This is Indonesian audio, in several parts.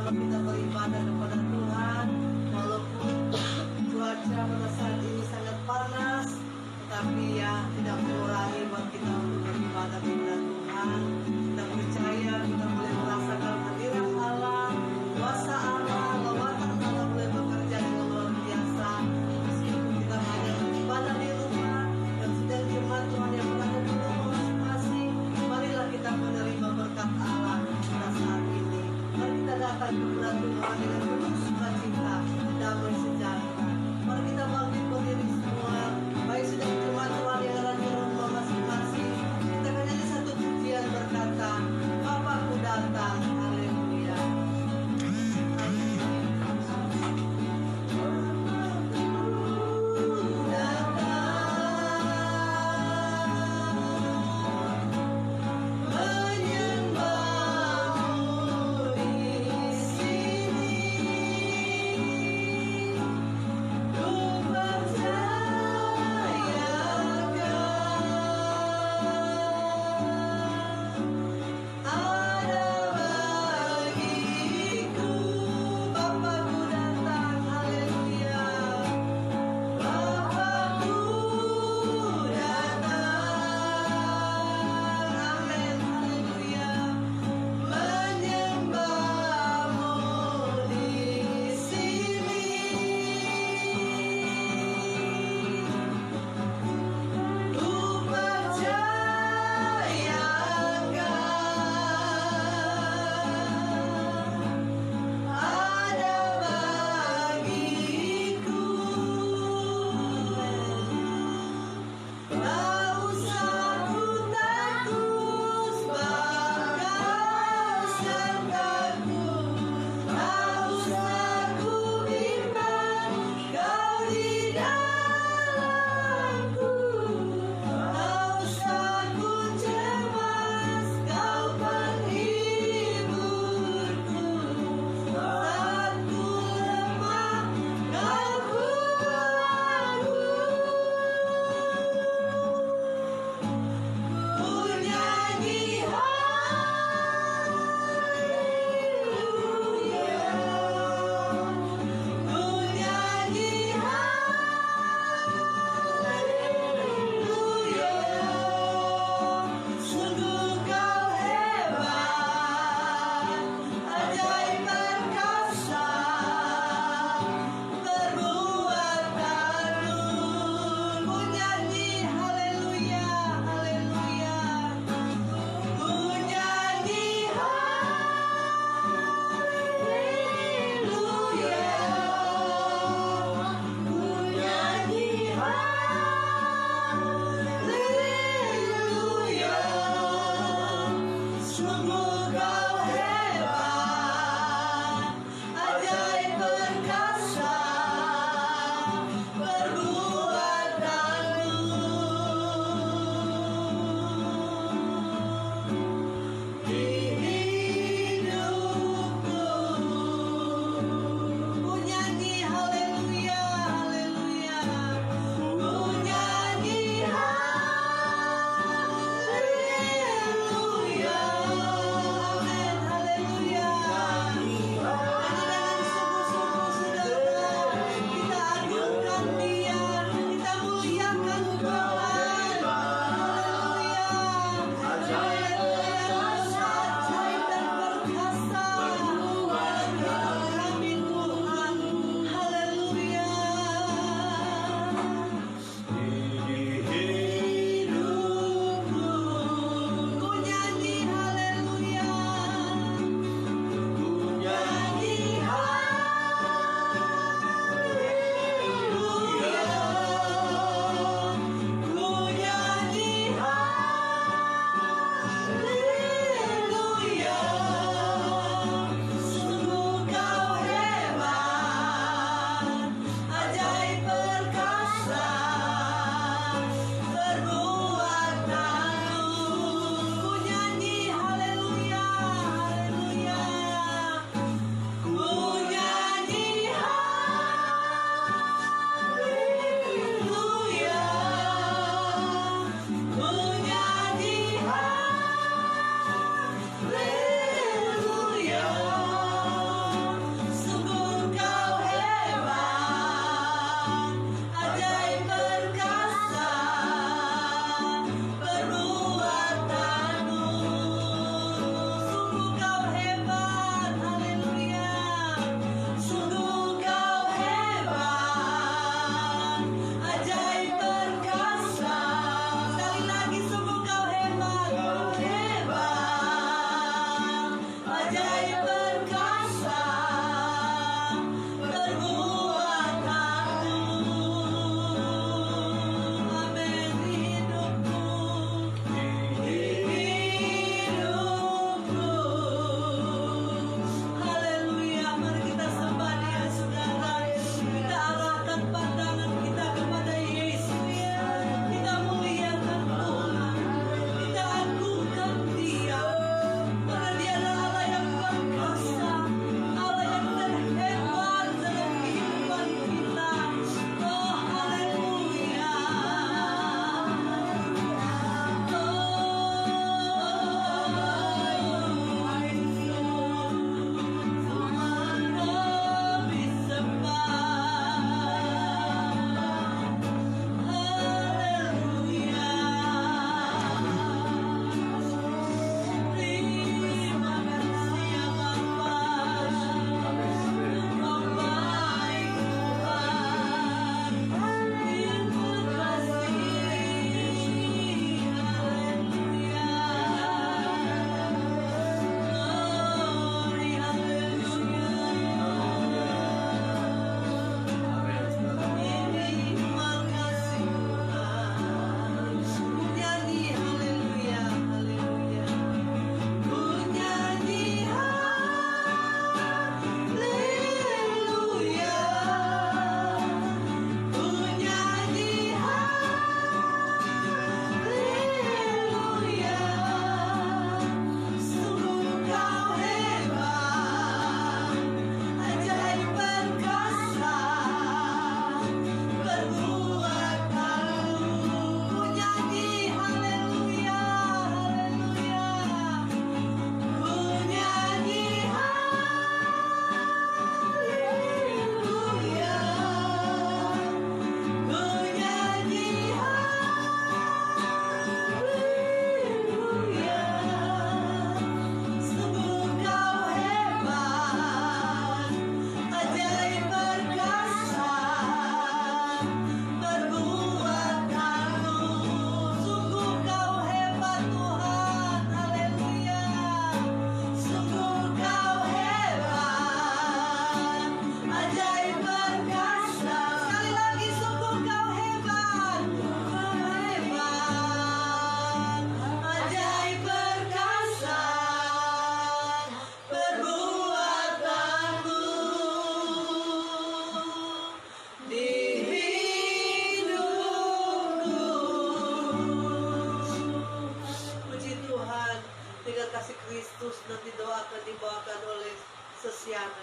sama-sama kita beribadah kepada Tuhan. Walaupun cuaca pada saat ini sangat panas, tetapi ya tidak mengurangi buat kita untuk beribadah kepada Tuhan. Kita percaya kita boleh merasakan hadirat Allah, kuasa Allah, lawatan Allah boleh bekerja dengan luar biasa. Meskipun kita hanya beribadah di rumah dan sedang jemaat Tuhan yang berada di rumah masing-masing, marilah kita menerima berkat Allah pada saat ini. Mari kita datang kepada Tuhan dengan penuh sukacita, damai sejahtera. Mari kita bangkit berdiri semua, baik sedang jemaat Tuhan yang ada di rumah masing-masing. Kita akan nyanyi satu pujian berkata, Bapakku datang, haleluya. Bapakku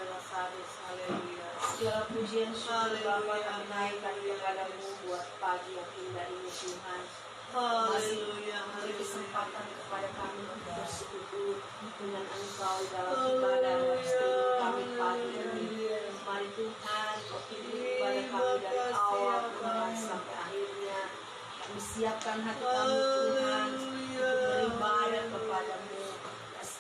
Lasaris. Haleluya. Segala pujian syukur Bapa kami naikkan kepadamu buat pagi yang indah ini Tuhan. Haleluya. Beri kesempatan kepada kami untuk bersekutu dengan Engkau dalam ibadah dan streaming kami pagi ini. Mari Tuhan, Kau pimpin ibadah kami dari awal Tuhan sampai akhirnya. Kami siapkan hati kami Tuhan untuk beribadah kepadamu.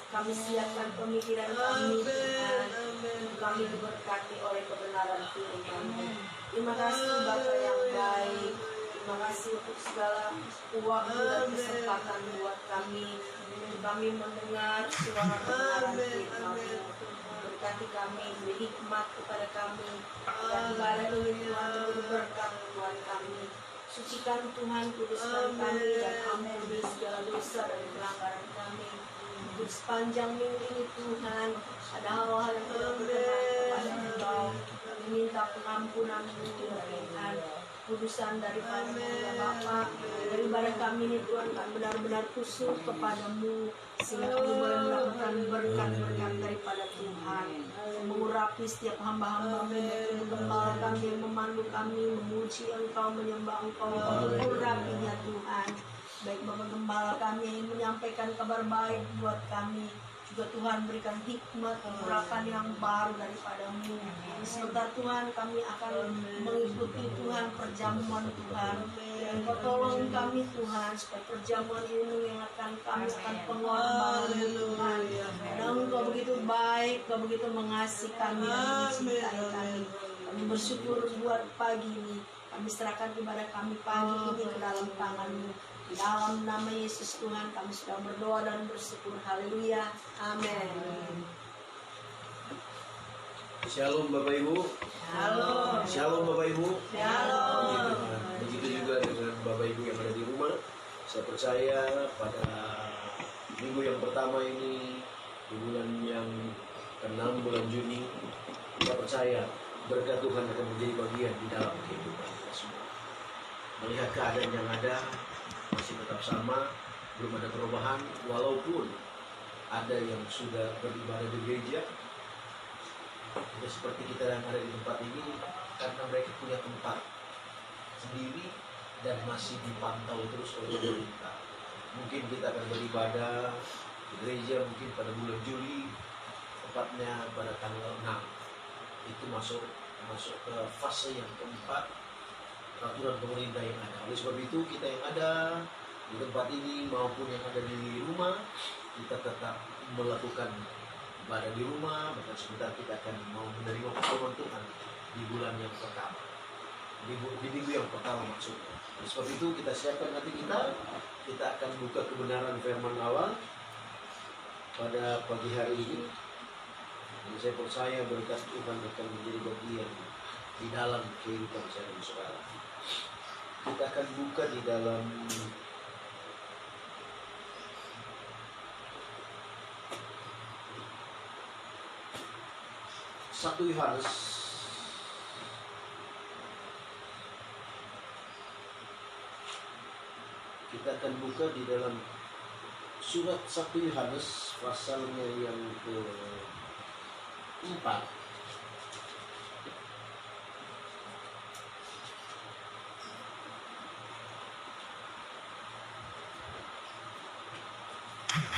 Kami siapkan pemikiran kami Tuhan, untuk kami diberkati oleh kebenaran firman-Mu. Terima kasih Bapa yang baik. Terima kasih untuk segala waktu dan kesempatan buat kami. Untuk kami mendengar suara kebenaran firman-Mu. Berkati kami, beri hikmat kepada kami. Dan ibadah ini Tuhan menjadi berkat buat kami. Sucikan Tuhan, kuduskan kami dan ampuni segala dosa dan pelanggaran kami. Untuk sepanjang minggu ini Tuhan, ada hal-hal yang tidak berkenan kepada Engkau. Kami minta pengampunan-Mu ya Tuhan, kudusan daripada-Mu ya Bapa. Daripada kami ini Tuhan, kami benar-benar kusuk kepadamu, sehingga kami boleh mendapatkan berkat-berkat daripada Tuhan. Mengurapi setiap hamba-hamba-Mu, menggembala kami, memandu kami, memuji Engkau, menyembah Engkau, mengurapinya Tuhan. Baik Bapak Gembala kami yang menyampaikan kabar baik buat kami. Juga Tuhan berikan hikmat, urapan yang baru daripada-Mu. Sebentar Tuhan kami akan mengikuti Tuhan perjamuan Tuhan. Dan Kau tolong kami Tuhan supaya perjamuan ini mengingatkan kami akan pengorbanan Tuhan. Dan Engkau begitu baik, Kau begitu mengasihi kami dan mencintai kami. Kami bersyukur buat pagi ini. Kami serahkan ibadah kami pagi ini ke dalam tangan-Mu. Di dalam nama Yesus Tuhan kami sudah berdoa dan bersyukur. Haleluya. Amin. Shalom Bapak Ibu. Shalom. Shalom Bapak Ibu. Shalom. Begitu juga dengan Bapak Ibu yang ada di rumah. Saya percaya pada minggu yang pertama ini, di bulan yang ke-6 bulan Juni, kita percaya berkat Tuhan akan menjadi bagian di dalam kehidupan kita semua. Melihat keadaan yang ada masih tetap sama, belum ada perubahan, walaupun ada yang sudah beribadah di gereja. Tidak seperti kita yang ada di tempat ini, karena mereka punya tempat sendiri dan masih dipantau terus oleh pemerintah. Mungkin kita akan beribadah di gereja mungkin pada bulan Juli, tepatnya pada tanggal 6. Itu masuk ke fase yang keempat, peraturan pemerintah yang ada. Oleh sebab itu kita yang ada di tempat ini maupun yang ada di rumah, kita tetap melakukan ibadah di rumah. Bahkan sebentar kita akan mau menerima pertolongan Tuhan di bulan yang pertama, di minggu yang pertama maksudnya. Oleh sebab itu kita siapkan hati kita akan buka kebenaran firman Allah pada pagi hari ini. Dan saya percaya berkat Tuhan akan menjadi bagian di dalam kehidupan saya dan saudara. Kita akan buka di dalam Satu Yohanes kita akan buka di dalam surat 1 Yohanes pasalnya yang ke-4.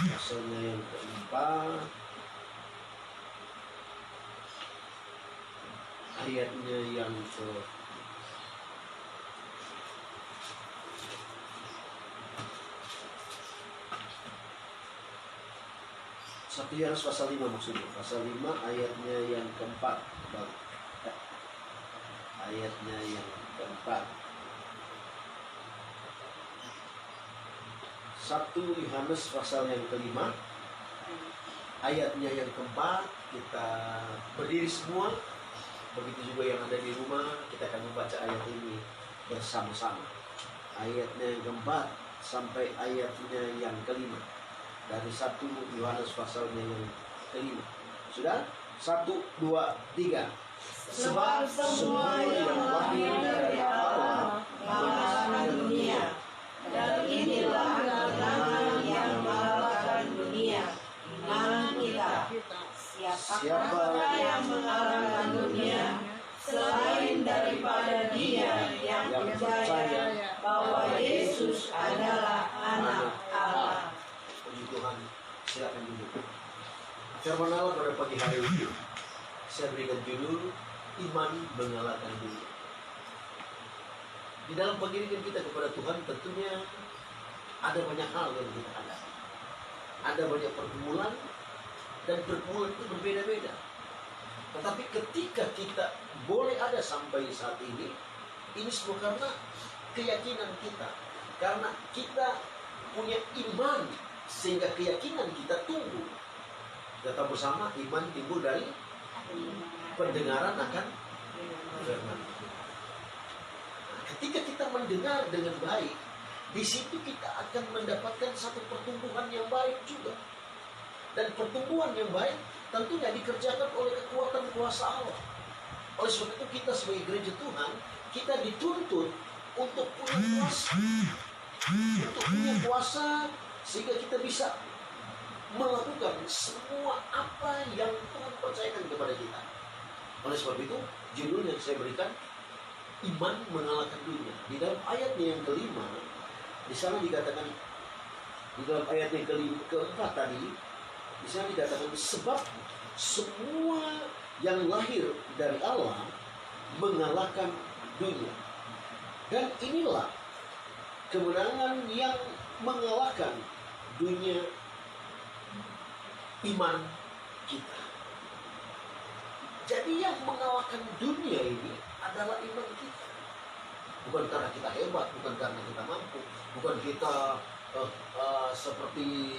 Pasalnya yang keempat, ayatnya yang ke Satu Yohanes pasal 5 maksudnya, pasal 5 ayatnya yang keempat, ayatnya yang keempat. 1 Yohanes pasal yang kelima, ayatnya yang keempat. Kita berdiri semua, begitu juga yang ada di rumah, kita akan membaca ayat ini bersama-sama. Ayatnya yang keempat sampai ayatnya yang kelima, dari 1 Yohanes pasalnya yang kelima. Sudah? 1, 2, 3. Sebab semua yang lahir dari Allah mengalahkan dunia, dan inilah kemenangan yang mengalahkan dunia, iman kita. Siapa Siapa yang mengalahkan dunia selain daripada Dia yang percaya bahwa Yesus adalah Anak Allah. Puji Tuhan, silakan duduk. Firman Allah pada pagi hari ini saya berikan judul Iman Mengalahkan Dunia. Di dalam pengiriman kita kepada Tuhan tentunya ada banyak hal yang kita hadapi. Ada banyak pergumulan dan pergumulan itu berbeda-beda. Tetapi ketika kita boleh ada sampai saat ini semua karena keyakinan kita. Karena kita punya iman sehingga keyakinan kita tumbuh. Kita bersama iman timbul dari pendengaran akan firman. Ketika kita mendengar dengan baik, di situ kita akan mendapatkan satu pertumbuhan yang baik juga. Dan pertumbuhan yang baik tentunya dikerjakan oleh kekuatan kuasa Allah. Oleh sebab itu kita sebagai gereja Tuhan, kita dituntut untuk punya kuasa. Untuk punya kuasa sehingga kita bisa melakukan semua apa yang Tuhan percayakan kepada kita. Oleh sebab itu, judul yang saya berikan, Iman Mengalahkan Dunia. Di dalam ayatnya yang kelima, di sana dikatakan, di dalam ayat yang keempat tadi, di sana dikatakan, sebab semua yang lahir dari Allah mengalahkan dunia. Dan inilah kemenangan yang mengalahkan dunia, iman kita. Jadi yang mengalahkan dunia ini adalah iman kita. Bukan karena kita hebat, bukan karena kita mampu, bukan kita seperti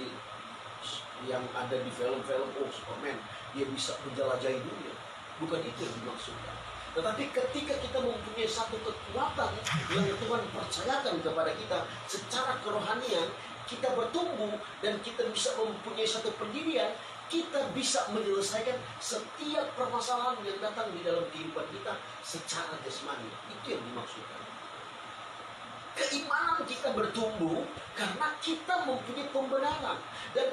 yang ada di film-film, Superman, dia bisa menjelajahi dunia. Bukan itu yang dimaksudkan. Tetapi ketika kita mempunyai satu kekuatan yang Tuhan percayakan kepada kita secara kerohanian, kita bertumbuh dan kita bisa mempunyai satu pendirian, kita bisa menyelesaikan setiap permasalahan yang datang di dalam kehidupan kita secara jasmani. Itu yang dimaksudkan. Keimanan kita bertumbuh karena kita mempunyai pembenaran. Dan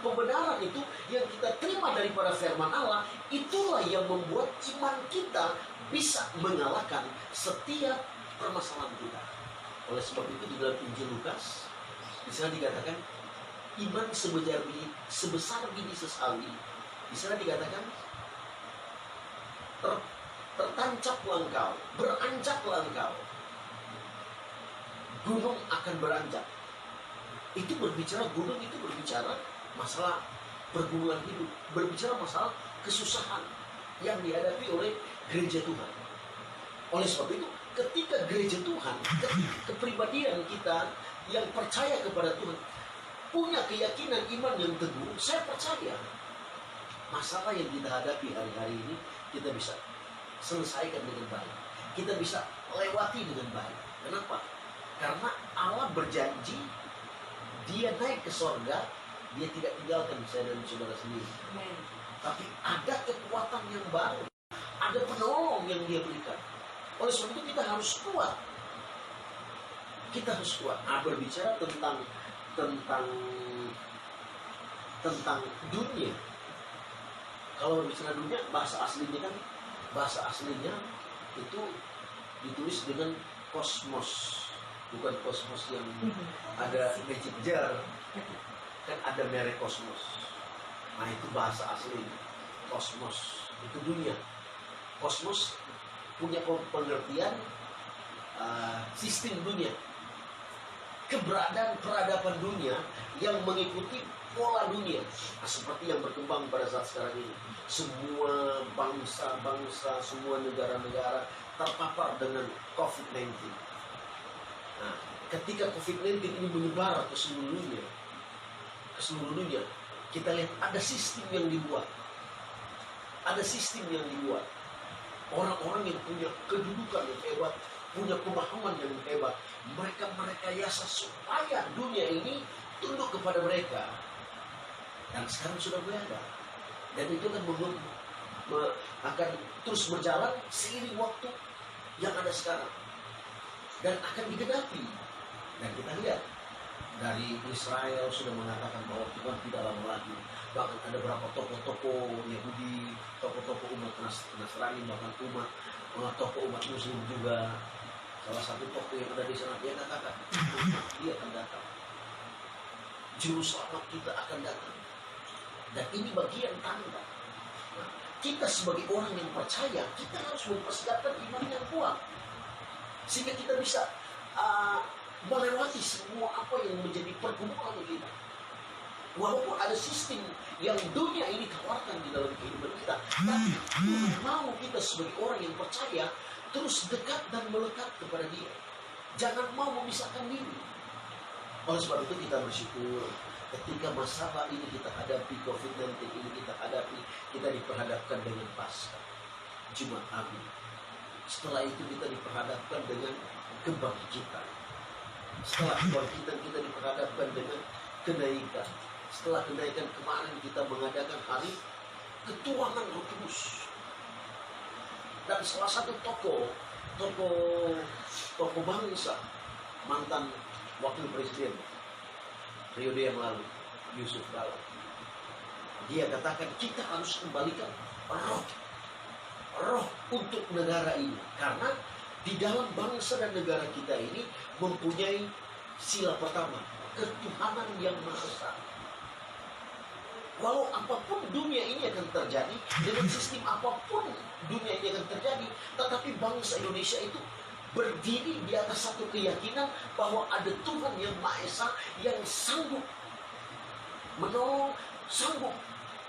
pembenaran itu yang kita terima daripada firman Allah, itulah yang membuat iman kita bisa mengalahkan setiap permasalahan kita. Oleh sebab itu di dalam Injil Lukas, di sana dikatakan, iman sebesar biji sesawi. Di sana dikatakan, tertancaplah engkau, beranjaklah engkau, gunung akan beranjak. Itu berbicara, gunung itu berbicara masalah pergumulan hidup, berbicara masalah kesusahan yang dihadapi oleh gereja Tuhan. Oleh sebab itu, ketika gereja Tuhan, ketika kepribadian kita yang percaya kepada Tuhan, punya keyakinan iman yang teguh, saya percaya masalah yang kita hadapi hari-hari ini kita bisa selesaikan dengan baik. Kita bisa lewati dengan baik. Kenapa? Karena Allah berjanji, Dia naik ke sorga, Dia tidak tinggalkan saya dan saudara sendiri. Tapi ada kekuatan yang baru, ada penolong yang Dia berikan. Oleh sebab itu kita harus kuat. Kita harus kuat. Berbicara tentang dunia. Kalau berbicara dunia, bahasa aslinya itu ditulis dengan kosmos. Bukan kosmos yang ada magic jar, kan ada merek kosmos. Nah itu bahasa asli, kosmos itu dunia. Kosmos punya pengertian sistem dunia, keberadaan peradaban dunia yang mengikuti pola dunia. Nah, seperti yang berkembang pada saat sekarang ini, semua bangsa-bangsa, semua negara-negara terpapar dengan COVID-19. Nah, ketika COVID-19 ini menyebar ke seluruh dunia, kita lihat ada sistem yang dibuat. Orang-orang yang punya kedudukan yang hebat, punya pemahaman yang hebat, mereka merekayasa supaya dunia ini tunduk kepada mereka. Dan sekarang sudah berada. Dan itu akan terus berjalan seiring waktu yang ada sekarang. Dan akan digenapi. Dan kita lihat dari Israel sudah mengatakan bahwa Tuhan tidak lama lagi. Bahkan ada beberapa tokoh-tokoh Yahudi, tokoh-tokoh umat Nasrani, bahkan tokoh umat Muslim juga. Salah satu tokoh yang ada di sana, dia katakan, dia akan datang. Juru selamat kita akan datang. Dan ini bagian tanda. Nah, kita sebagai orang yang percaya, kita harus mempersiapkan iman yang kuat. Sehingga kita bisa melewati semua apa yang menjadi pergumulan kita. Walaupun ada sistem yang dunia ini tawarkan di dalam kehidupan kita, tapi Tuhan mau kita sebagai orang yang percaya terus dekat dan melekat kepada Dia. Jangan mau memisahkan diri. Oleh sebab itu kita bersyukur ketika masalah ini kita hadapi, COVID-19 ini kita hadapi, kita diperhadapkan dengan Paskah, Jumat Agung. Setelah itu kita diperhadapkan dengan kebangkitan. Setelah kebangkitan kita diperhadapkan dengan kenaikan. Setelah kenaikan kemarin kita mengadakan hari ketuhanan Roh Kudus. Dan salah satu tokoh bangsa, mantan wakil presiden periode yang lalu, Yusuf Kala, dia katakan kita harus kembalikan roh untuk negara ini, karena di dalam bangsa dan negara kita ini mempunyai sila pertama, ketuhanan yang Maha Esa. Walau apapun dunia ini akan terjadi, dengan sistem apapun dunia ini akan terjadi, tetapi bangsa Indonesia itu berdiri di atas satu keyakinan bahwa ada Tuhan yang Maha Esa yang sanggup menolong, sanggup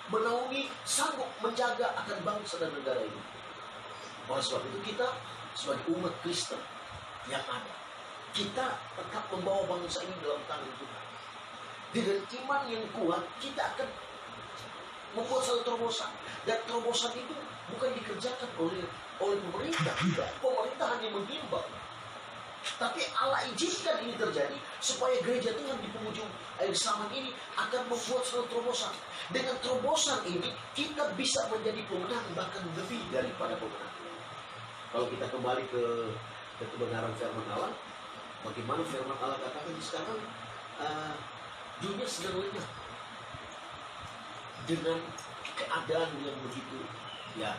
menaungi, sanggup menjaga akan bangsa dan negara ini. Oleh sebab itu kita sebagai umat Kristen yang ada, kita tetap membawa bangsa ini dalam tangan Tuhan. Dengan iman yang kuat, kita akan membuat satu terobosan. Dan terobosan itu bukan dikerjakan oleh pemerintah. Tidak. Pemerintah hanya menghimbau. Tapi Allah izinkan ini terjadi supaya gereja Tuhan di penghujung akhir zaman ini akan membuat satu terobosan. Dengan terobosan ini kita bisa menjadi pemenang, bahkan lebih daripada pemenang. Kalau kita kembali ke kebenaran firman Allah, bagaimana firman Allah katakan di sekarang, dunia sedang lenyap dengan keadaan yang begitu, ya,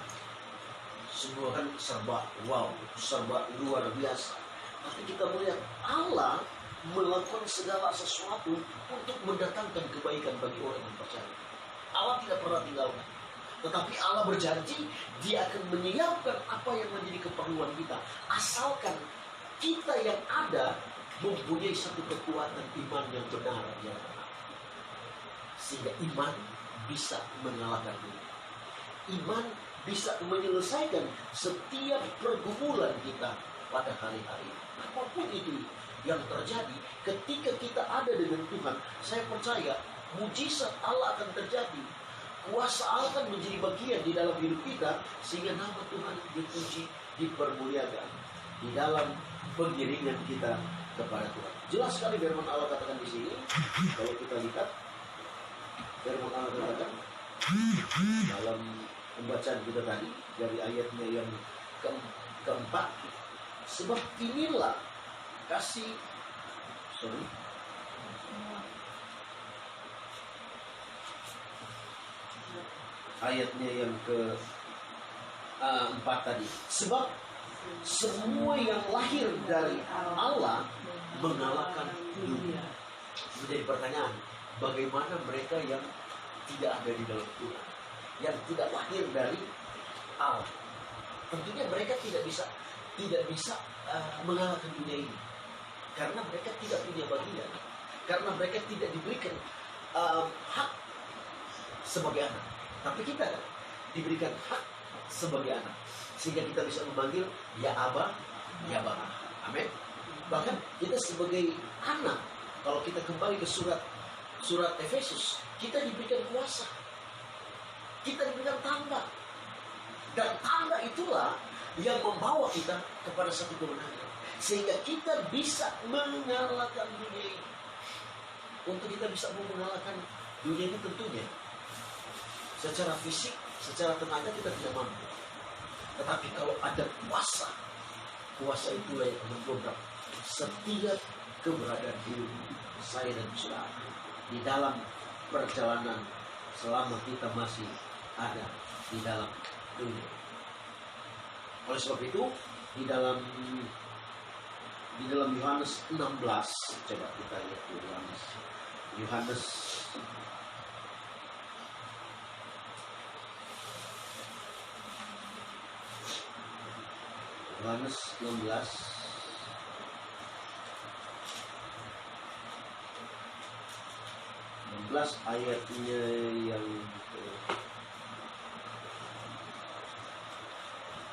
semua kan serba wow, serba luar biasa. Tapi kita melihat Allah melakukan segala sesuatu untuk mendatangkan kebaikan bagi orang yang percaya. Allah tidak pernah tinggalkan. Tetapi Allah berjanji Dia akan menyiapkan apa yang menjadi keperluan kita, asalkan kita yang ada mempunyai satu kekuatan iman yang benar, yang benar. Sehingga iman bisa mengalahkan dunia. Iman bisa menyelesaikan setiap pergumulan kita pada hari-hari. Apapun itu yang terjadi, ketika kita ada dengan Tuhan, saya percaya mujizat Allah akan terjadi. Kuasa Allah akan menjadi bagian di dalam hidup kita, sehingga nama Tuhan dipuji, dipermuliakan di dalam pengiringan kita kepada Tuhan. Jelas sekali firman Allah katakan di sini. Kalau kita lihat firman Allah katakan dalam pembacaan kita tadi dari ayatnya yang keempat, sebab inilah kasih ayatnya yang ke-4 tadi. Sebab semua yang lahir dari Allah mengalahkan dunia. Menjadi pertanyaan, bagaimana mereka yang tidak ada di dalam Tuhan, yang tidak lahir dari Allah? Tentunya mereka tidak bisa mengalahkan dunia ini, karena mereka tidak punya bagian, karena mereka tidak diberikan hak sebagai anak. Tapi kita diberikan hak sebagai anak, sehingga kita bisa memanggil ya Aba, ya Bapa. Amin. Bahkan kita sebagai anak, kalau kita kembali ke surat Efesus, kita diberikan kuasa, kita diberikan tanda, dan tanda itulah yang membawa kita kepada satu kemenangan, sehingga kita bisa mengalahkan dunia ini. Untuk kita bisa mengalahkan dunia ini, tentunya secara fisik, secara tenaga kita tidak mampu. Tetapi kalau ada kuasa itulah yang mendobrak setiap keberadaan hidup saya dan saudara di dalam perjalanan selama kita masih ada di dalam dunia. Oleh sebab itu di dalam Yohanes 16, coba kita lihat Yohanes 16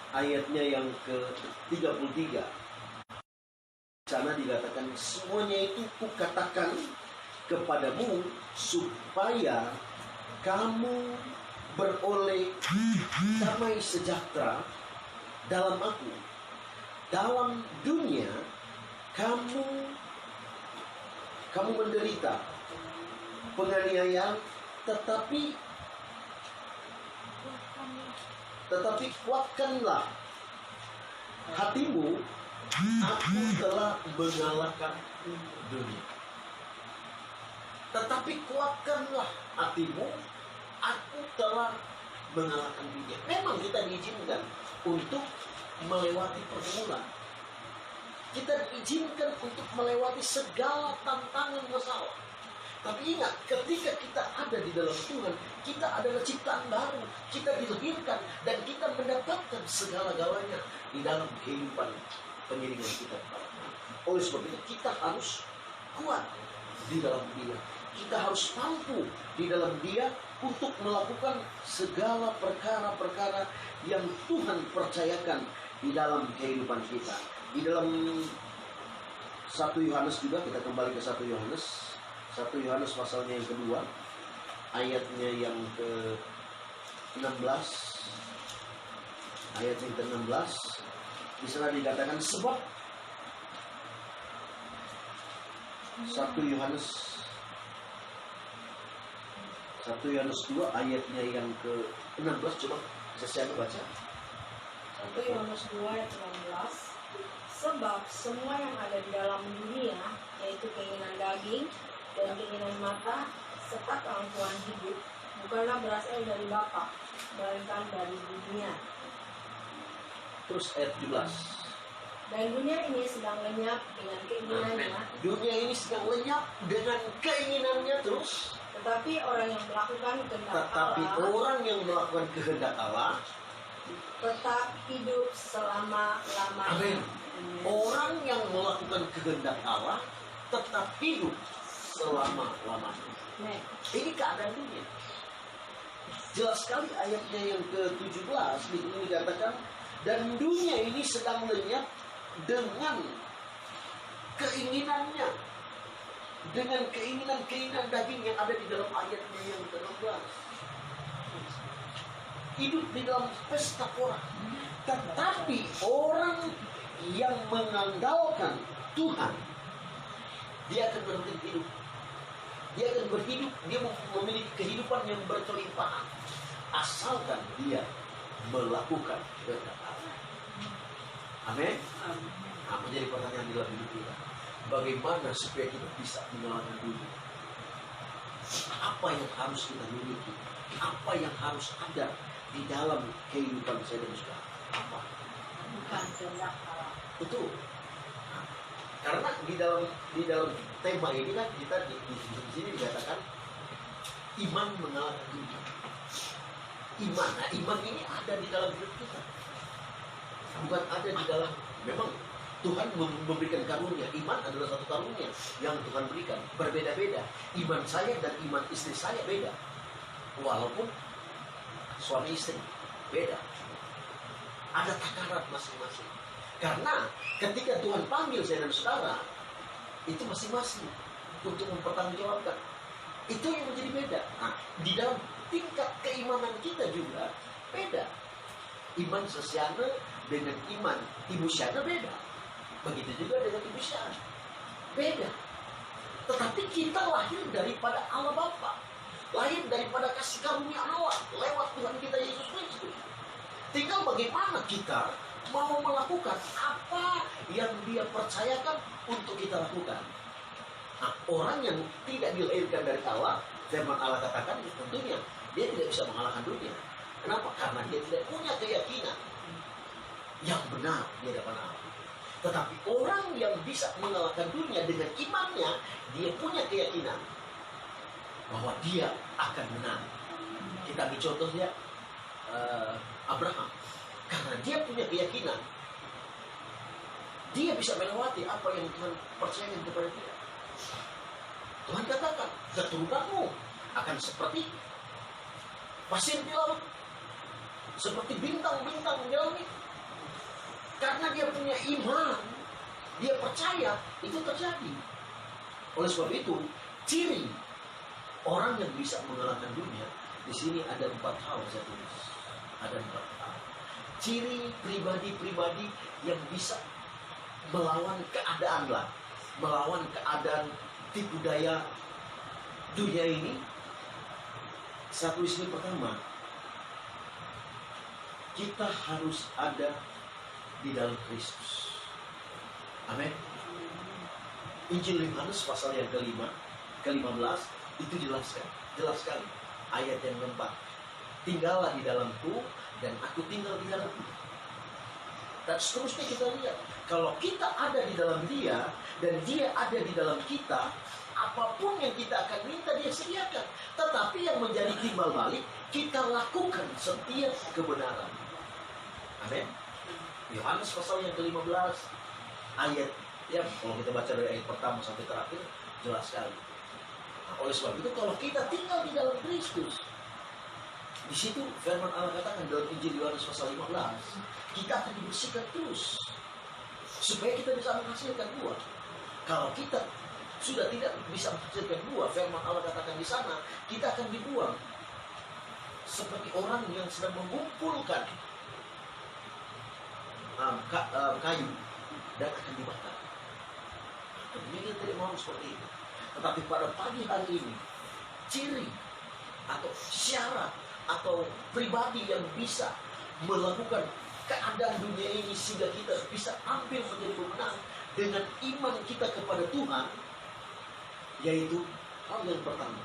ayatnya yang ke-33. Sana dikatakan, semuanya itu kukatakan kepadamu supaya kamu beroleh damai sejahtera dalam aku. Dalam dunia kamu menderita penganiayaan, tetapi kuatkanlah hatimu, aku telah mengalahkan dunia. Tetapi kuatkanlah hatimu, aku telah mengalahkan dunia. Memang kita diizinkan untuk melewati pergumulan. Kita diizinkan untuk melewati segala tantangan masalah. Tapi ingat, ketika kita ada di dalam Tuhan, kita adalah ciptaan baru. Kita dilahirkan dan kita mendapatkan segala-galanya di dalam kehidupan pengiringan kita. Oleh sebab itu kita harus kuat di dalam Dia. Kita harus mampu di dalam Dia untuk melakukan segala perkara-perkara yang Tuhan percayakan di dalam kehidupan kita. Di dalam 1 Yohanes juga, kita kembali ke 1 Yohanes. 1 Yohanes pasalnya yang kedua, ayatnya yang ke-16. Ayat yang ke-16, di sana dikatakan, sebab 1 Yohanes 2 ayatnya yang ke-16, coba saya baca. 1 Yohanes 2 ayat 16. Sebab semua yang ada di dalam dunia, yaitu keinginan daging dan keinginan mata serta keangkuhan hidup, bukanlah berasal dari Bapa, melainkan dari dunia. Terus ayat 17. Dan dunia ini sedang lenyap dengan keinginannya. Dunia ini sedang lenyap dengan keinginannya terus. Tetapi orang yang melakukan kehendak Allah tetap hidup selama-lamanya. Amin. Orang yang melakukan kehendak Allah tetap hidup selama-lamanya. Ini keadaan dunia. Jelas sekali ayatnya yang ke-17 ini dikatakan, dan dunia ini sedang lenyap dengan keinginannya, dengan keinginan daging yang ada di dalam ayatnya yang ke-16. Hidup di dalam pesta pora. Tetapi orang yang mengandalkan Tuhan, dia akan berhenti hidup. Dia akan berhidup, dia memiliki kehidupan yang berkelimpahan, asalkan dia melakukan kehendak Allah. Amin. Nah, menjadi pertanyaan di dalam hidup kita, bagaimana supaya kita bisa mengalahkan dunia? Apa yang harus kita miliki? Apa yang harus ada di dalam kehidupan saya dan saudara? Apa? Bukan kehendak Allah. Betul. Nah, karena di dalam tema ini kan kita di sini dikatakan iman mengalahkan dunia. Iman ini ada di dalam hidup kita. Bukan ada di dalam, memang Tuhan memberikan karunia. Iman adalah satu karunia yang Tuhan berikan. Berbeda-beda. Iman saya dan iman istri saya beda. Walaupun suami istri beda. Ada takaran masing-masing. Karena ketika Tuhan panggil saya dan saudara, itu masing-masing untuk mempertanggungjawabkan. Itu yang menjadi beda. Nah, di dalam tingkat keimanan kita juga beda. Iman Sesiana dengan iman Ibu Syana beda. Begitu juga dengan Ibu Syana. Beda. Tetapi kita lahir daripada Allah Bapa. Lahir daripada kasih karunia Allah lewat Tuhan kita Yesus Kristus. Tinggal bagaimana kita mau melakukan apa yang Dia percayakan untuk kita lakukan. Nah, orang yang tidak dilahirkan dari Allah, firman Allah katakan tentunya dia tidak bisa mengalahkan dunia. Kenapa? Karena dia tidak punya keyakinan yang benar di hadapan Allah. Tetapi orang yang bisa mengalahkan dunia dengan imannya, dia punya keyakinan bahwa dia akan menang. Kita ambil contohnya Abraham. Karena dia punya keyakinan, dia bisa melewati apa yang Tuhan percayakan kepada dia. Tuhan katakan, keturunanmu akan seperti pasir di laut, seperti bintang-bintang di langit. Karena dia punya iman, dia percaya itu terjadi. Oleh sebab itu, ciri orang yang bisa mengalahkan dunia, di sini ada 4 hal saya tulis. Ada 4 hal. Ciri pribadi-pribadi yang bisa melawan keadaan lah, melawan keadaan tipu daya dunia ini. Satu istri pertama, kita harus ada di dalam Kristus. Amin. Injil Yohanes pasal yang ke-15 itu jelas sekali ayat yang keempat. Tinggallah di dalamku dan aku tinggal di dalammu. Dan seterusnya kita lihat, kalau kita ada di dalam dia dan dia ada di dalam kita, apapun yang kita akan minta dia sediakan. Tetapi yang menjadi timbal balik, kita lakukan setiap kebenaran. Amin. Yohanes pasal yang ke-15 ayat, ya kalau kita baca dari ayat pertama sampai terakhir jelas sekali. Nah, oleh sebab itu kalau kita tinggal di dalam Kristus, di situ firman Allah katakan dalam Injil Yohanes pasal 15, kita akan dibersihkan terus supaya kita bisa menghasilkan buah. Kalau kita sudah tidak bisa menghasilkan buah, firman Allah katakan di sana, kita akan dibuang seperti orang yang sedang mengumpulkan kayu dan akan dibakar. Tentunya kita tidak mau seperti itu. Tetapi pada pagi hari ini, ciri atau syarat atau pribadi yang bisa melakukan keadaan dunia ini sehingga kita bisa ambil menjadi pemenang dengan iman kita kepada Tuhan, yaitu hal yang pertama,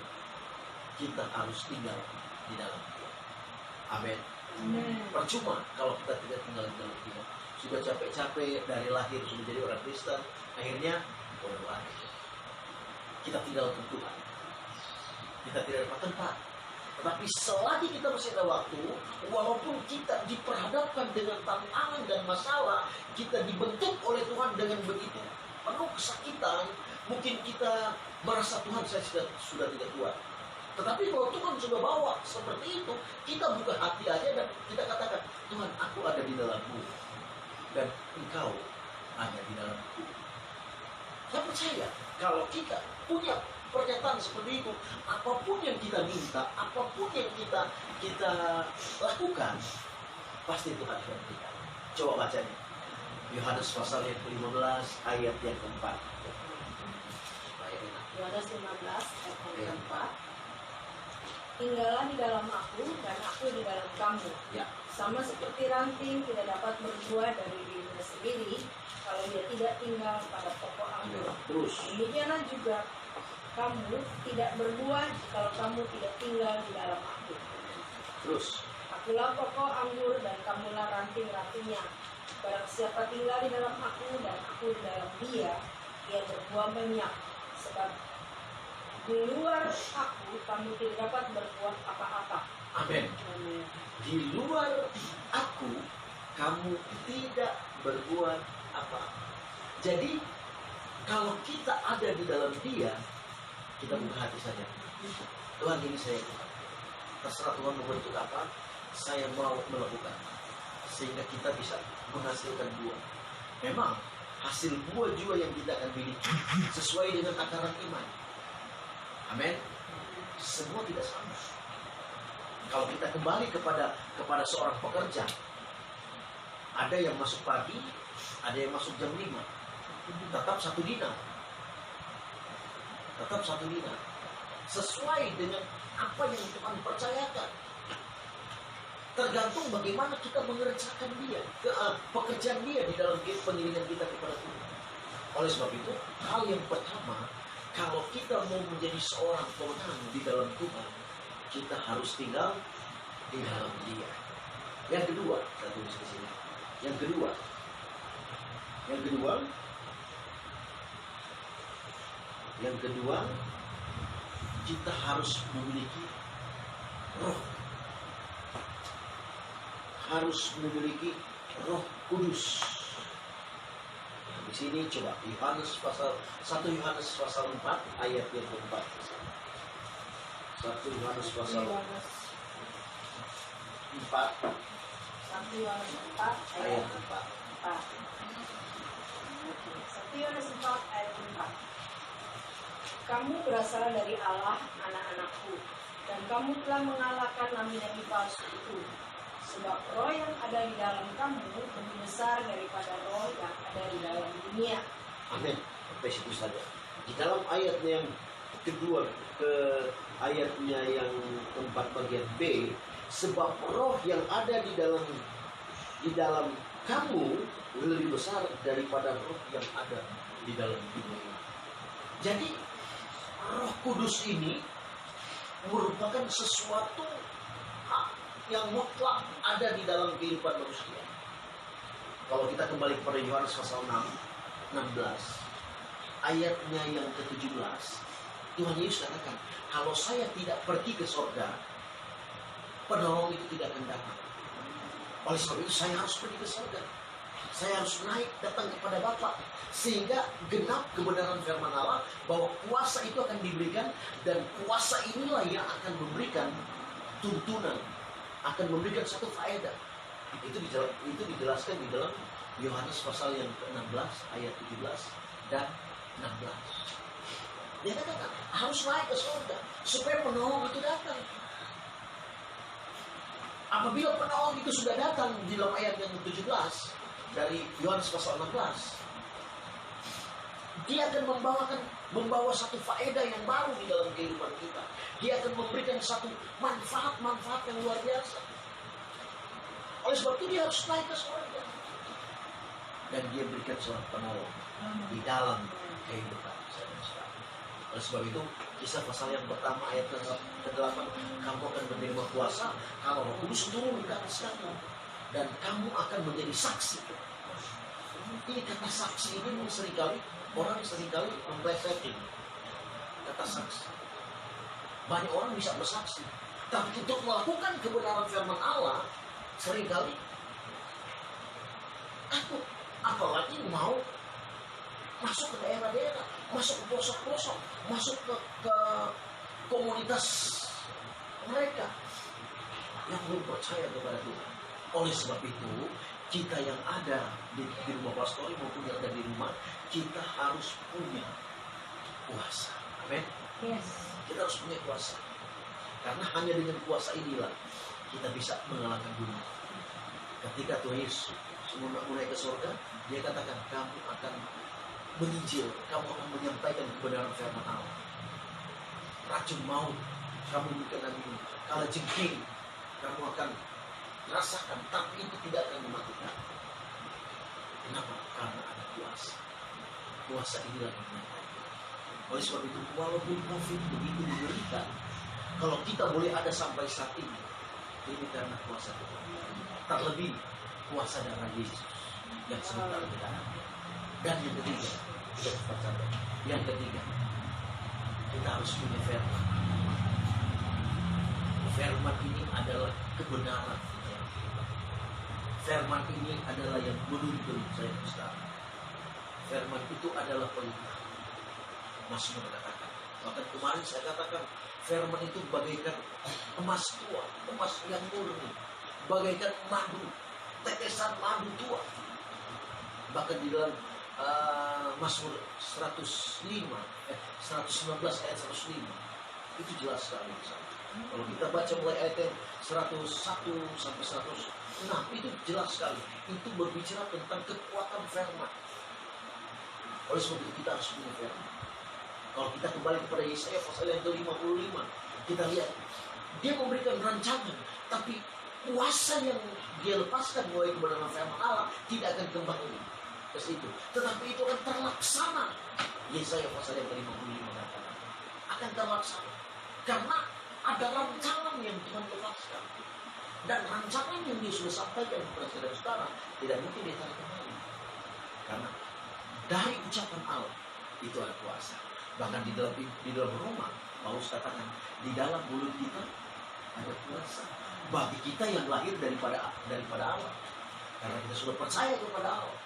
kita harus tinggal di dalam Dia. Amin. Percuma kalau kita tidak tinggal di dalam Dia. Sudah capek-capek dari lahir sudah jadi orang Kristen, akhirnya orang lain. Kita tinggalkan Tuhan. Kita tidak dapat tempat. Tetapi selagi kita masih ada waktu, walaupun kita diperhadapkan dengan tantangan dan masalah, kita dibentuk oleh Tuhan dengan begitu penuh kesakitan, mungkin kita merasa Tuhan saya sudah tidak kuat. Tetapi kalau Tuhan sudah bawa seperti itu, kita buka hati aja dan kita katakan, Tuhan, aku ada di dalam-Mu dan Engkau ada di dalam-Ku. Saya percaya kalau kita punya pernyataan seperti itu, apapun yang kita minta, apapun yang kita lakukan, pasti Tuhan akan berikan. Coba bacanya. Yohanes pasal yang ke-15 ayat yang keempat. Yohanes 15 ayat yang keempat. Tinggallah di dalam aku dan aku di dalam kamu. Ya. Sama seperti ranting tidak dapat berbuah dari dirinya sendiri kalau dia tidak tinggal pada pokok anggur. Terus. Demikianlah juga kamu tidak berbuah kalau kamu tidak tinggal di dalam aku. Terus. Akulah pokok anggur dan kamulah ranting-rantingnya. Barang siapa tinggal di dalam aku dan aku di dalam dia, ia berbuah banyak. Sebab di luar aku kamu tidak dapat berbuat apa-apa. Amin. Di luar aku kamu tidak berbuat apa-apa. Jadi kalau kita ada di dalam Dia, kita buka hati saja. Tuhan, ini saya Tuhan. Terserah Tuhan mau bentuk apa, saya mau melakukan. Sehingga kita bisa menghasilkan buah. Memang hasil buah juga yang kita akan miliki sesuai dengan takaran iman. Amin. Semua tidak sama. Kalau kita kembali kepada seorang pekerja, ada yang masuk pagi, ada yang masuk jam 5. Tetap 1 dinar. Tetap 1 dinar. Sesuai dengan apa yang Tuhan percayakan. Tergantung bagaimana kita mengerjakan dia, pekerjaan dia di dalam pengiringan kita kepada Tuhan. Oleh sebab itu, hal yang pertama, Kalau kita mau menjadi seorang pemenang di dalam Tuhan, kita harus tinggal di dalam Dia. Yang kedua, saya tulis di sini. Yang kedua, kita harus memiliki roh. Harus memiliki Roh Kudus. Di sini coba Yohanes pasal 1 Yohanes pasal 4 ayat yang keempat. 1 Yohanes pasal 4 1 Yohanes 4 ayat ayat 4. 1 Yohanes 4 ayat 4. Kamu berasal dari Allah, anak-anakku, dan kamu telah mengalahkan nabi-nabi palsu itu. Sebab roh yang ada di dalam kamu lebih besar daripada roh yang ada di dalam dunia. Amin. Sampai situ saja. Di dalam ayatnya yang kedua, ke ayatnya yang keempat bagian B, sebab roh yang ada di dalam kamu lebih besar daripada roh yang ada di dalam dunia. Jadi Roh Kudus ini merupakan sesuatu yang mutlak ada di dalam kehidupan manusia. Kalau kita kembali kepada Yohanes pasal 16 ayatnya yang ke-17, Tuhan Yesus katakan, kalau saya tidak pergi ke surga, penolong itu tidak akan datang. Oleh sebab itu saya harus pergi ke surga. Saya harus naik datang kepada Bapa, sehingga genap kebenaran firman Allah bahwa kuasa itu akan diberikan, dan kuasa inilah yang akan memberikan tuntunan, akan memberikan satu faedah. Itu dijelaskan di dalam Yohanes pasal yang ke-16 ayat 17 dan 16. Dia katakan harus naik ke surga supaya penolong itu datang. Apabila penolong itu sudah datang di dalam ayat yang ke-17 dari Yohanes pasal 16, dia akan membawa satu faedah yang baru di dalam kehidupan kita. Dia akan memberikan satu manfaat yang luar biasa. Oleh sebab itu dia harus naik ke surga. Dan dia berikan seorang penolong di dalam kehidupan saya. Oleh sebab itu, Kisah pasal yang pertama ayat ke-8, kamu akan menerima kuasa kalau Roh Kudus turun ke atas kamu, dan kamu akan menjadi saksi. Ini kata saksi ini orang seringkali memplesetin kata saksi. Banyak orang bisa bersaksi, tapi untuk melakukan kebenaran firman Allah seringkali takut. Apalagi mau masuk ke daerah-daerah, masuk ke pelosok-pelosok, masuk ke komunitas mereka yang belum percaya kepada Tuhan. Oleh sebab itu, kita yang ada di rumah pastori maupun yang ada di rumah, kita harus punya kuasa. Amin. Yes. Kita harus punya kuasa. Karena hanya dengan kuasa inilah kita bisa mengalahkan dunia. Ketika Tuhan Yesus naik ke surga, dia katakan, kamu akan menginjil, kamu akan menyampaikan kebenaran firman Allah. Racun maut kamu bukan lagi, kala jengking kamu akan rasakan, tapi itu tidak akan mematikan. Kenapa? Karena ada kuasa. Kuasa inilah yang menyatakan. Oleh sebab itu, walaupun COVID begitu mengerikan, kalau kita boleh ada sampai saat ini karena kuasa Tuhan. Terlebih kuasa darah Yesus yang sebentar kita ada. Dan yang ketiga, kita harus punya firman. Firman ini adalah kebenaran. Firman ini adalah yang menuntun saya sekarang. Firman itu adalah perintah. Mazmur katakan. Bahkan kemarin saya katakan, firman itu bagaikan emas tua, emas yang murni, bagaikan madu, tetesan madu tua. Bahkan di dalam Mazmur 119 ayat 105 itu jelas sekali. Kalau kita baca mulai ayat 101 sampai 106, itu jelas sekali. Itu berbicara tentang kekuatan firman. Oleh sebab itu kita harus punya firman. Kalau kita kembali kepada Yesaya pasal yang ke-55, kita lihat dia memberikan rancangan, tapi kuasa yang dia lepaskan mulai kebenaran firman Allah tidak akan kembali ke situ, tetapi itu akan terlaksana Yesaya pasal yang ke-55 mengatakan akan terlaksana karena ada rancangan yang Tuhan lepaskan, dan rancangan yang Dia sudah sampaikan kepada saudara-saudara tidak mungkin ditarik kembali, karena dari ucapan Allah itu ada kuasa. Bahkan di dalam Roma Paulus katakan di dalam mulut kita ada kuasa bagi kita yang lahir daripada Allah, karena kita sudah percaya kepada Allah,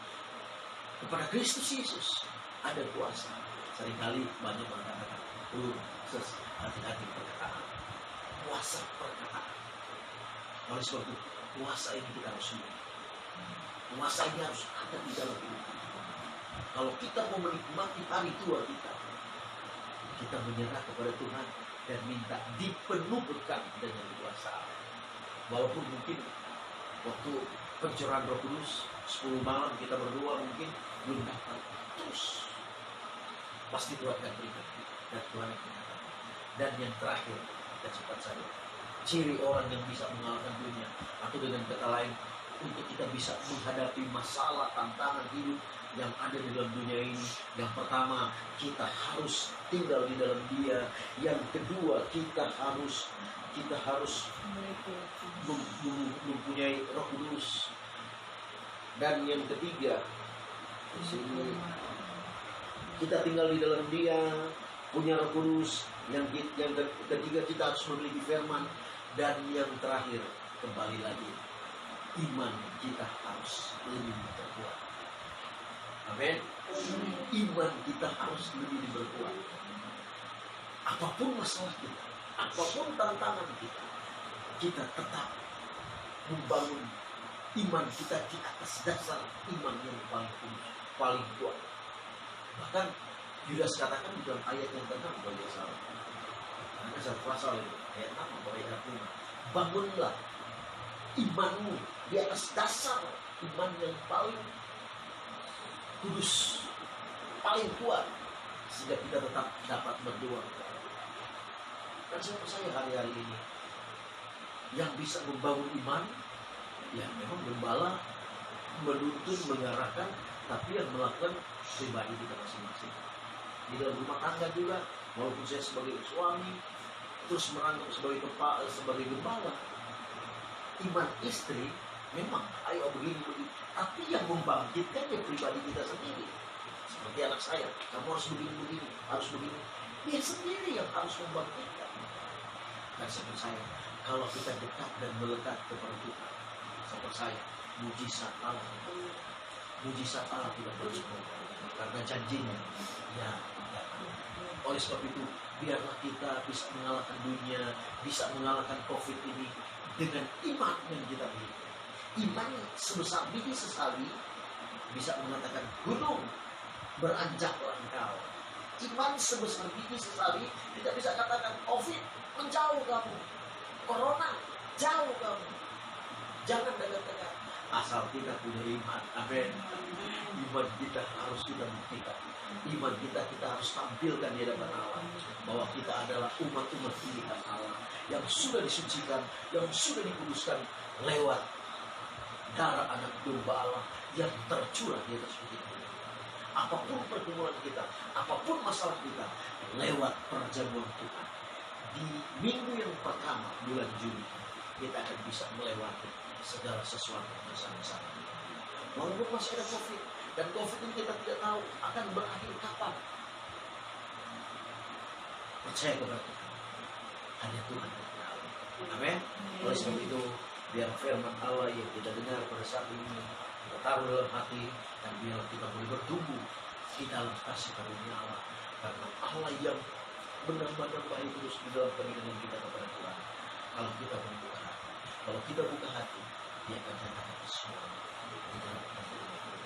kepada Kristus Yesus ada kuasa. Seringkali banyak orang katakan, hati-hati perkataan, kuasa perkataan. Oleh sebab itu kuasa ini kita harus miliki. Kuasa ini harus ada di dalam hidup kita. Kalau kita mau menikmati hari tua kita menyerah kepada Tuhan dan minta dipenuhkan dengan kuasa. Walaupun mungkin waktu pencurahan Roh Kudus 10 malam kita berdoa mungkin belum dapat, terus pasti Tuhan akan berikan dan Tuhan akan berikan. Dan yang terakhir, dan cepat saja, ciri orang yang bisa mengalahkan dunia, atau dengan kata lain, untuk kita bisa menghadapi masalah tantangan hidup yang ada di dalam dunia ini. Yang pertama, kita harus tinggal di dalam Dia. Yang kedua, kita harus mempunyai Roh Kudus. Dan yang ketiga, di sini kita tinggal di dalam Dia, punya Roh Kudus. Yang ketiga, kita harus memiliki firman. Dan yang terakhir, kembali lagi, iman kita harus lebih diperkuat. Amin. Iman kita harus lebih diperkuat. Apapun masalah kita, apapun tantangan kita tetap membangun iman kita di atas dasar iman yang paling kuat. Bahkan Yudas katakan di dalam ayat yang ke-6 kalau tidak salah. Karena satu pasal itu ayat 6 atau ayat 5. Bangunlah imanmu di atas dasar iman yang paling kudus, paling kuat, sehingga kita tetap dapat berdoa. Dan saya percaya hari-hari ini yang bisa membangun iman, ya memang gembala, menuntun, mengarahkan, tapi yang melakukan pribadi kita masing-masing. Di dalam rumah tangga juga, walaupun saya sebagai suami, terus merangkap sebagai gembala, iman istri memang ayo begini, tapi yang membangkitkan ya pribadi kita sendiri. Seperti anak saya, kamu harus begini, harus begini. Dia sendiri yang harus membangkitkan. Dan saya percaya kalau kita dekat dan melekat kepada Tuhan, saya percaya mujizat Allah tidak terus berubah, karena janjinya ya. Oleh sebab itu biarlah kita bisa mengalahkan dunia, bisa mengalahkan COVID ini dengan iman yang kita miliki. Iman sebesar biji sesawi bisa mengatakan gunung beranjaklah engkau. Iman sebesar biji sesawi kita bisa katakan COVID menjauh kamu, corona jauh kamu. Jangan dekat-dekat asal kita punya iman. Amin. Iman kita harus kita buktikan. Iman kita harus tampilkan di hadapan Allah bahwa kita adalah umat-umat pilihan Allah yang sudah disucikan, yang sudah dikuduskan lewat darah anak domba Allah yang tercurah di atas bukit ini. Apapun pergumulan kita, apapun masalah kita, lewat perjamuan Tuhan di minggu yang pertama bulan Juni, kita akan bisa melewati segala sesuatu bersama-sama. Walaupun masih ada COVID, dan COVID ini kita tidak tahu akan berakhir kapan. Percaya kepada Tuhan, hanya Tuhan yang tahu. Amin. Oleh sebab itu, biar firman Allah yang kita dengar pada saat ini kita taruh dalam hati, dan biar kita boleh bertumbuh di dalam kasih karunia Allah. Karena Allah yang benar-benar baik terus di dalam pengiringan kita kepada Tuhan. Kalau kita membuka hati, kalau kita buka hati, Dia akan nyatakan semua di dalam pengiringan kita.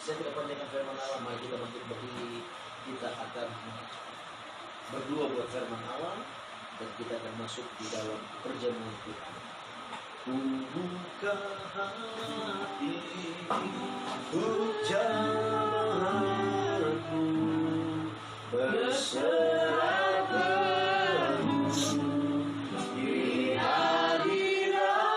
Saya tidak panjangkan firman Allah, mari kita bangkit berdiri. Kita akan berdua buat firman Allah, dan kita akan masuk di dalam perjamuan Tuhan. Ku buka hati, ucapanku berserah padamu di hadiratmu.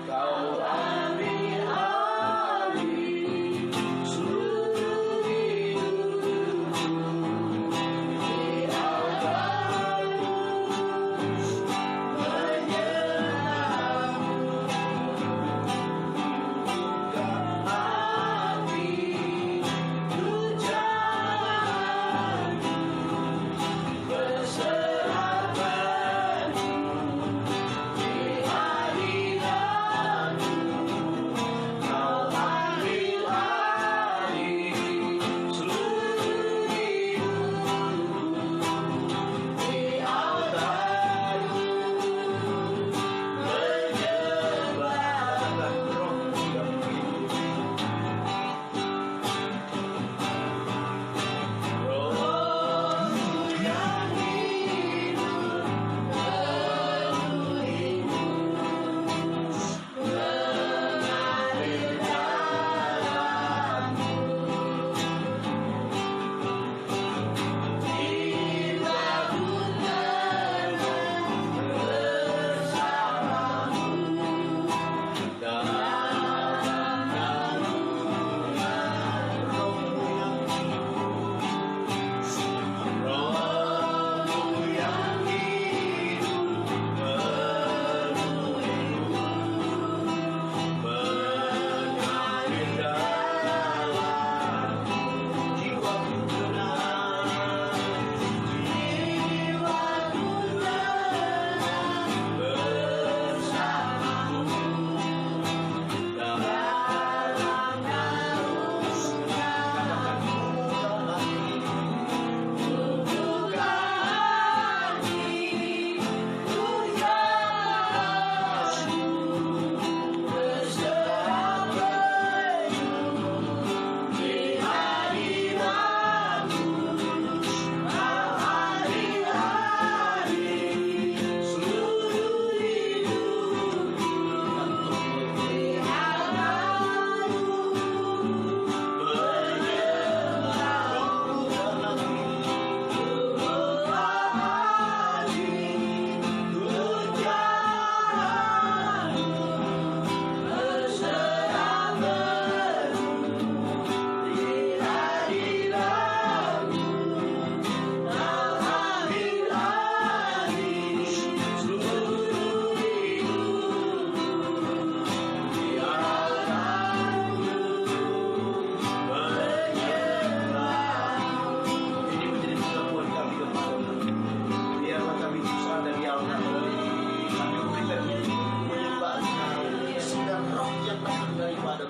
Kau ambil alih seluruh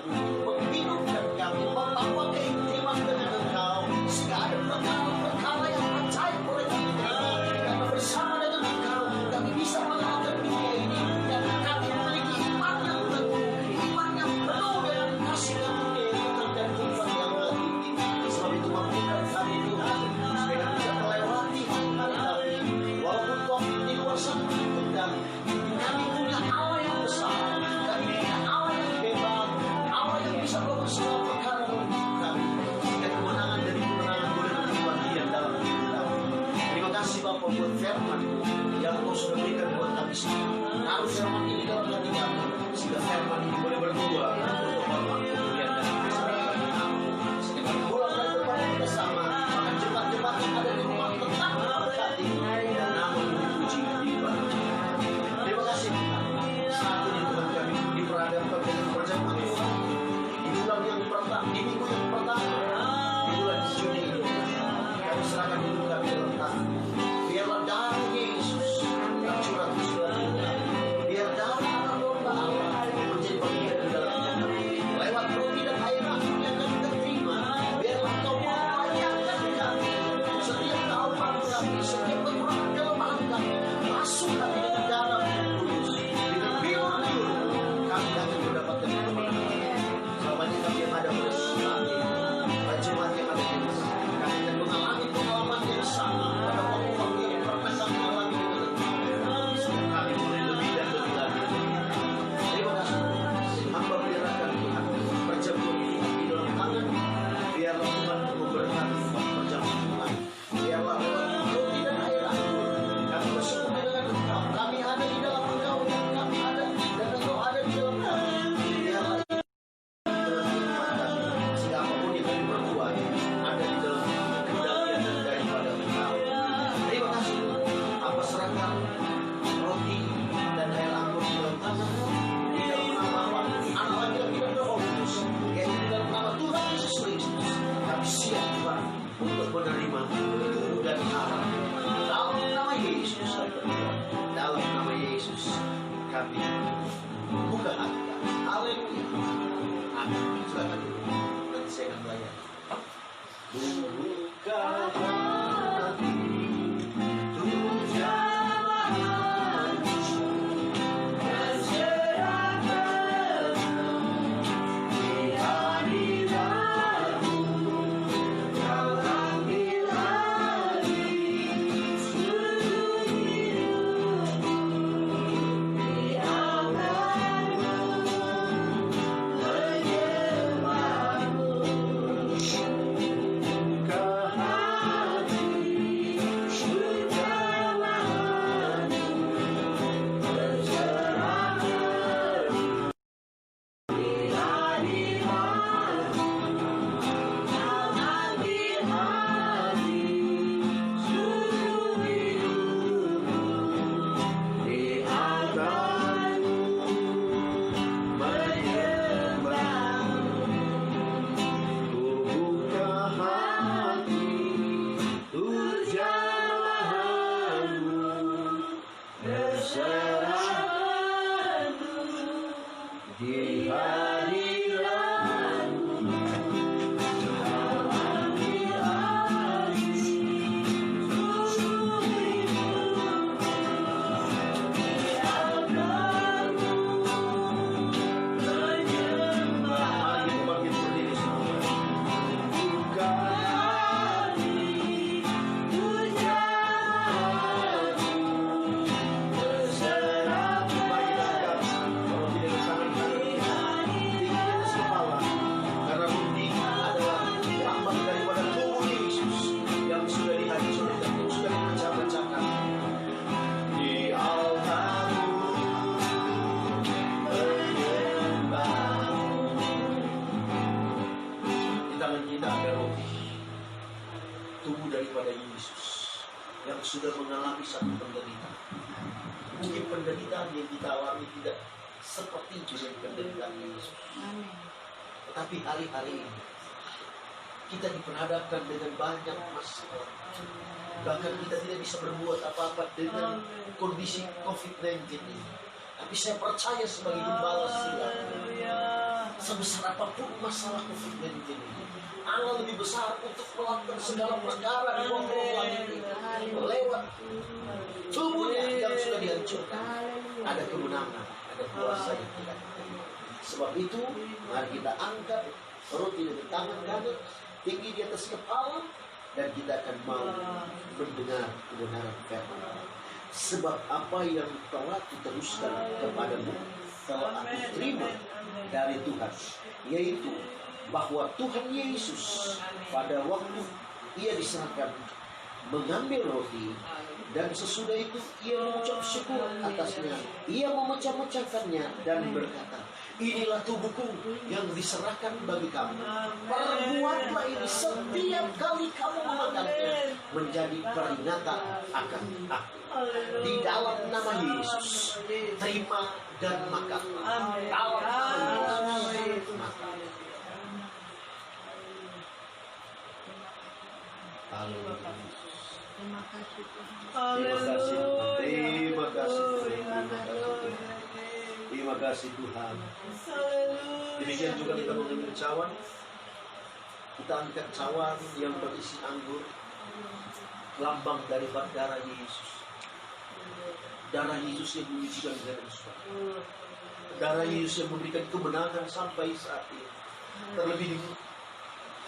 untuk menghidupkan kami, membawa keintiman dengan Engkau, sehingga ada perkara-perkara yang ajaib boleh kami terima, karena bersama dengan Engkau kami bisa mengalahkan dunia ini, karena kami memiliki iman yang teguh, iman yang penuh dengan kasih karunia dan kehidupan yang tinggi. Sebab itu mampukan kami Tuhan, supaya kami bisa melewati hari-hari kami, walaupun COVID di luar sana menakutkan, kami punya Allah yang besar, kami punya Allah yang hebat, Allah yang bisa membawa segala perkara dalam hidup kami, sehingga kemenangan dari kemenangan boleh berbuat Dia dalam hidup kami. Terima kasih Bapa buat firman yang Kau sudah berikan buat kami semua. Taruh firman ini dalam hati kami, sehingga firman ini boleh berbuah untuk hormat kemuliaan dan kebesaran Kami. Sehingga kami pulang dari tempat yang kita sama, maka jemaat-jemaat yang ada di rumah tetap berkati dan nama dipuji di bawah. Terima kasih Tuhan. Saat ini Tuhan kami diperhadapkan dengan perjamuan Tuhan di bulan yang pertama, di minggu yang pertama, di bulan Juni ini. Kami serahkan hidup kami dalam tangan. Biarlah darah Yesus yang curah di seluruh hidup kami. Biar darah anak domba Allah menjadi bagian di dalam hidup kami. Lewat roti dan air angin yang kami terima, biarlah Kau melayakkan kami. Setiap kealpan kami, setiap kekurangan kelemahan kami, masuk kami dengan darah yang kudus. Dengan bilur-bilur kami akan mendapatkan kemenangan. Selamanya kami yang ada pada saat ini, para jemaat yang ada di sini, kami akan mengalami pengalaman yang sama pada waktu-waktu yang pernah kami alami dengan Engkau. Sehingga kami boleh lebih dan lebih lagi. Terima kasih. Hamba menyerahkan Tuhan perjamuan Tuhan di dalam tangan. Biarlah Tuhan memberkati perjamuan Tuhan. Biarlah lewat roti dan air anggur kami bersekutu dengan Engkau. Kami ada di dalam Engkau dan kami ada dan Engkau ada di dalam kami. Biarlah sehingga apapun yang kami berbuat ada di dalam kendalian dan daripada Engkau. Terima kasih Tuhan. Hamba serahkan roti dan air anggur di dalam tangan. Di dalam nama Bapa, Anak laki-laki dan Roh Kudus, yaitu di dalam nama Tuhan Yesus Kristus, kami siap Tuhan untuk menerima tubuh dan darah. Dalam nama Yesus, dalam nama Yesus, kami buka hati kami. Haleluya. Amin. Silakan dulu. Nanti saya akan melayani. Buka hati, tubuh daripada Yesus yang sudah mengalami satu penderitaan. Mungkin penderitaan yang kita alami tidak seperti dengan penderitaan Yesus. Tetapi hari-hari ini kita diperhadapkan dengan banyak masalah. Bahkan kita tidak bisa berbuat apa-apa dengan kondisi COVID-19 ini. Tapi saya percaya sebagai gembala silam, sebesar apapun masalah COVID-19 ini, Allah lebih besar untuk melakukan segala perkara di bawah langit ini. Lewat tubuhnya yang sudah dihancurkan, ada kemenangan, ada kuasa yang tidak. Sebab itu, mari kita angkat roti dari tangan kanan tinggi di atas kepala, dan kita akan mau mendengar kebenaran firman. Sebab apa yang telah diteruskan kepadamu telah aku terima dari Tuhan, yaitu bahwa Tuhan Yesus pada waktu ia diserahkan mengambil roti, dan sesudah itu ia mengucap syukur atasnya, ia memecah-mecahkannya dan berkata, inilah tubuhku yang diserahkan bagi kamu. Perbuatlah ini setiap kali kamu memakannya, menjadi peringatan akan aku. Di dalam nama Yesus, terima dan makan. Dalam nama Yesus, makan. Haleluya. Terima kasih Tuhan. Terima kasih Tuhan. Terima kasih Tuhan. Terima kasih Tuhan. Demikian juga kita mengambil cawan. Kita angkat cawan yang berisi anggur, lambang daripada darah Yesus. Darah Yesus yang menyucikan segala sesuatu. Darah Yesus yang memberikan kemenangan sampai saat ini. Terlebih di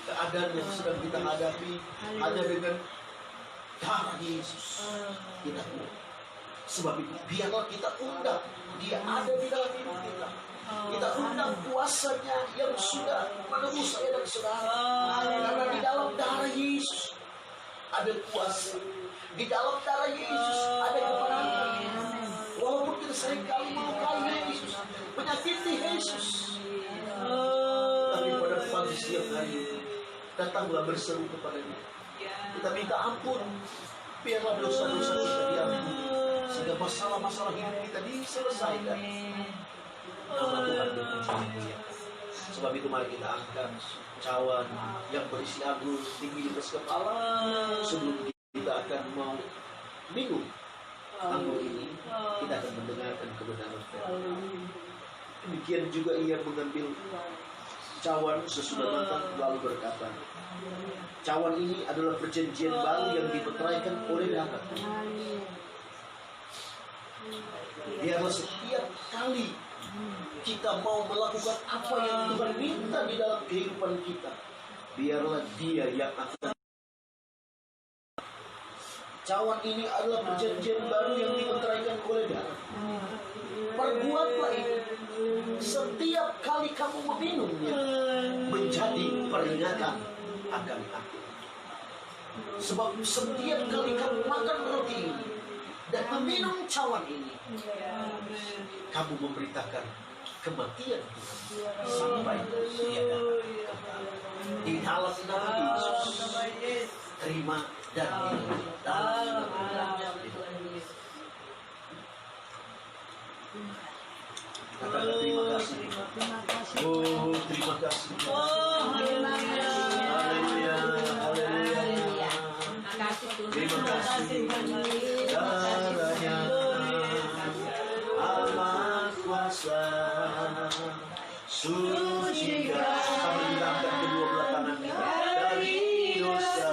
keadaan yang sedang kita hadapi, hanya dengan darah Yesus kita kuat. Sebab itu biarlah kita undang Dia ada di dalam hidup kita. Kita undang kuasanya yang sudah menembus saya dan saudara. Karena di dalam darah Yesus ada kuasa. Di dalam darah Yesus ada kemenangan. Walaupun kita seringkali melukai Yesus, menyakiti Yesus, tapi pada pagi siang hari ini datanglah berseru kepada-Nya. Kita minta ampun, biarlah dosa-dosa kita diampuni, sehingga masalah-masalah hidup kita diselesaikan. Nama Tuhan dimuliakan. Sebab itu mari kita angkat cawan yang berisi anggur tinggi di atas kepala. Sebelum kita akan mau minum anggur ini, kita akan mendengarkan kebenaran firman. Demikian juga ia mengambil cawan sesudah matang lalu berkata, cawan ini adalah perjanjian baru yang dimeteraikan oleh darah. Biarlah setiap kali kita mau melakukan apa yang Tuhan minta di dalam kehidupan kita, biarlah Dia yang akan. Cawan ini adalah perjanjian baru yang dimeteraikan oleh darah. Perbuatlah ini setiap kali kamu meminumnya, menjadi peringatan akan aku. Sebab setiap kali kamu makan roti ini dan meminum cawan ini, kamu memberitakan kematian Tuhan sampai Dia datang kembali. Di dalam nama Yesus, terima dan minum dalam nama Yesus. Katakan terima kasih. Oh, terima kasih. Haleluya. Haleluya. Terima kasih. Darahnya amat kuasa. Sucikan. Kami angkat kedua belah tangan kita dari dosa.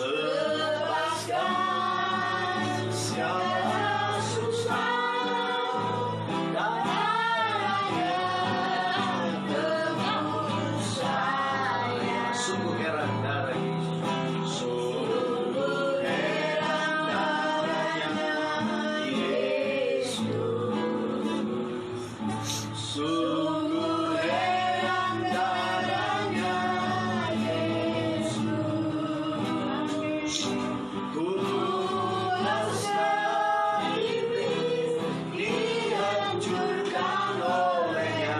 Lepaskan siapa susah. Sungguh heran darah Yesus. Sungguh heran darahnya Yesus. Sungguh heran darahnya Yesus. Ku rasa iblis dihancurkan olehnya.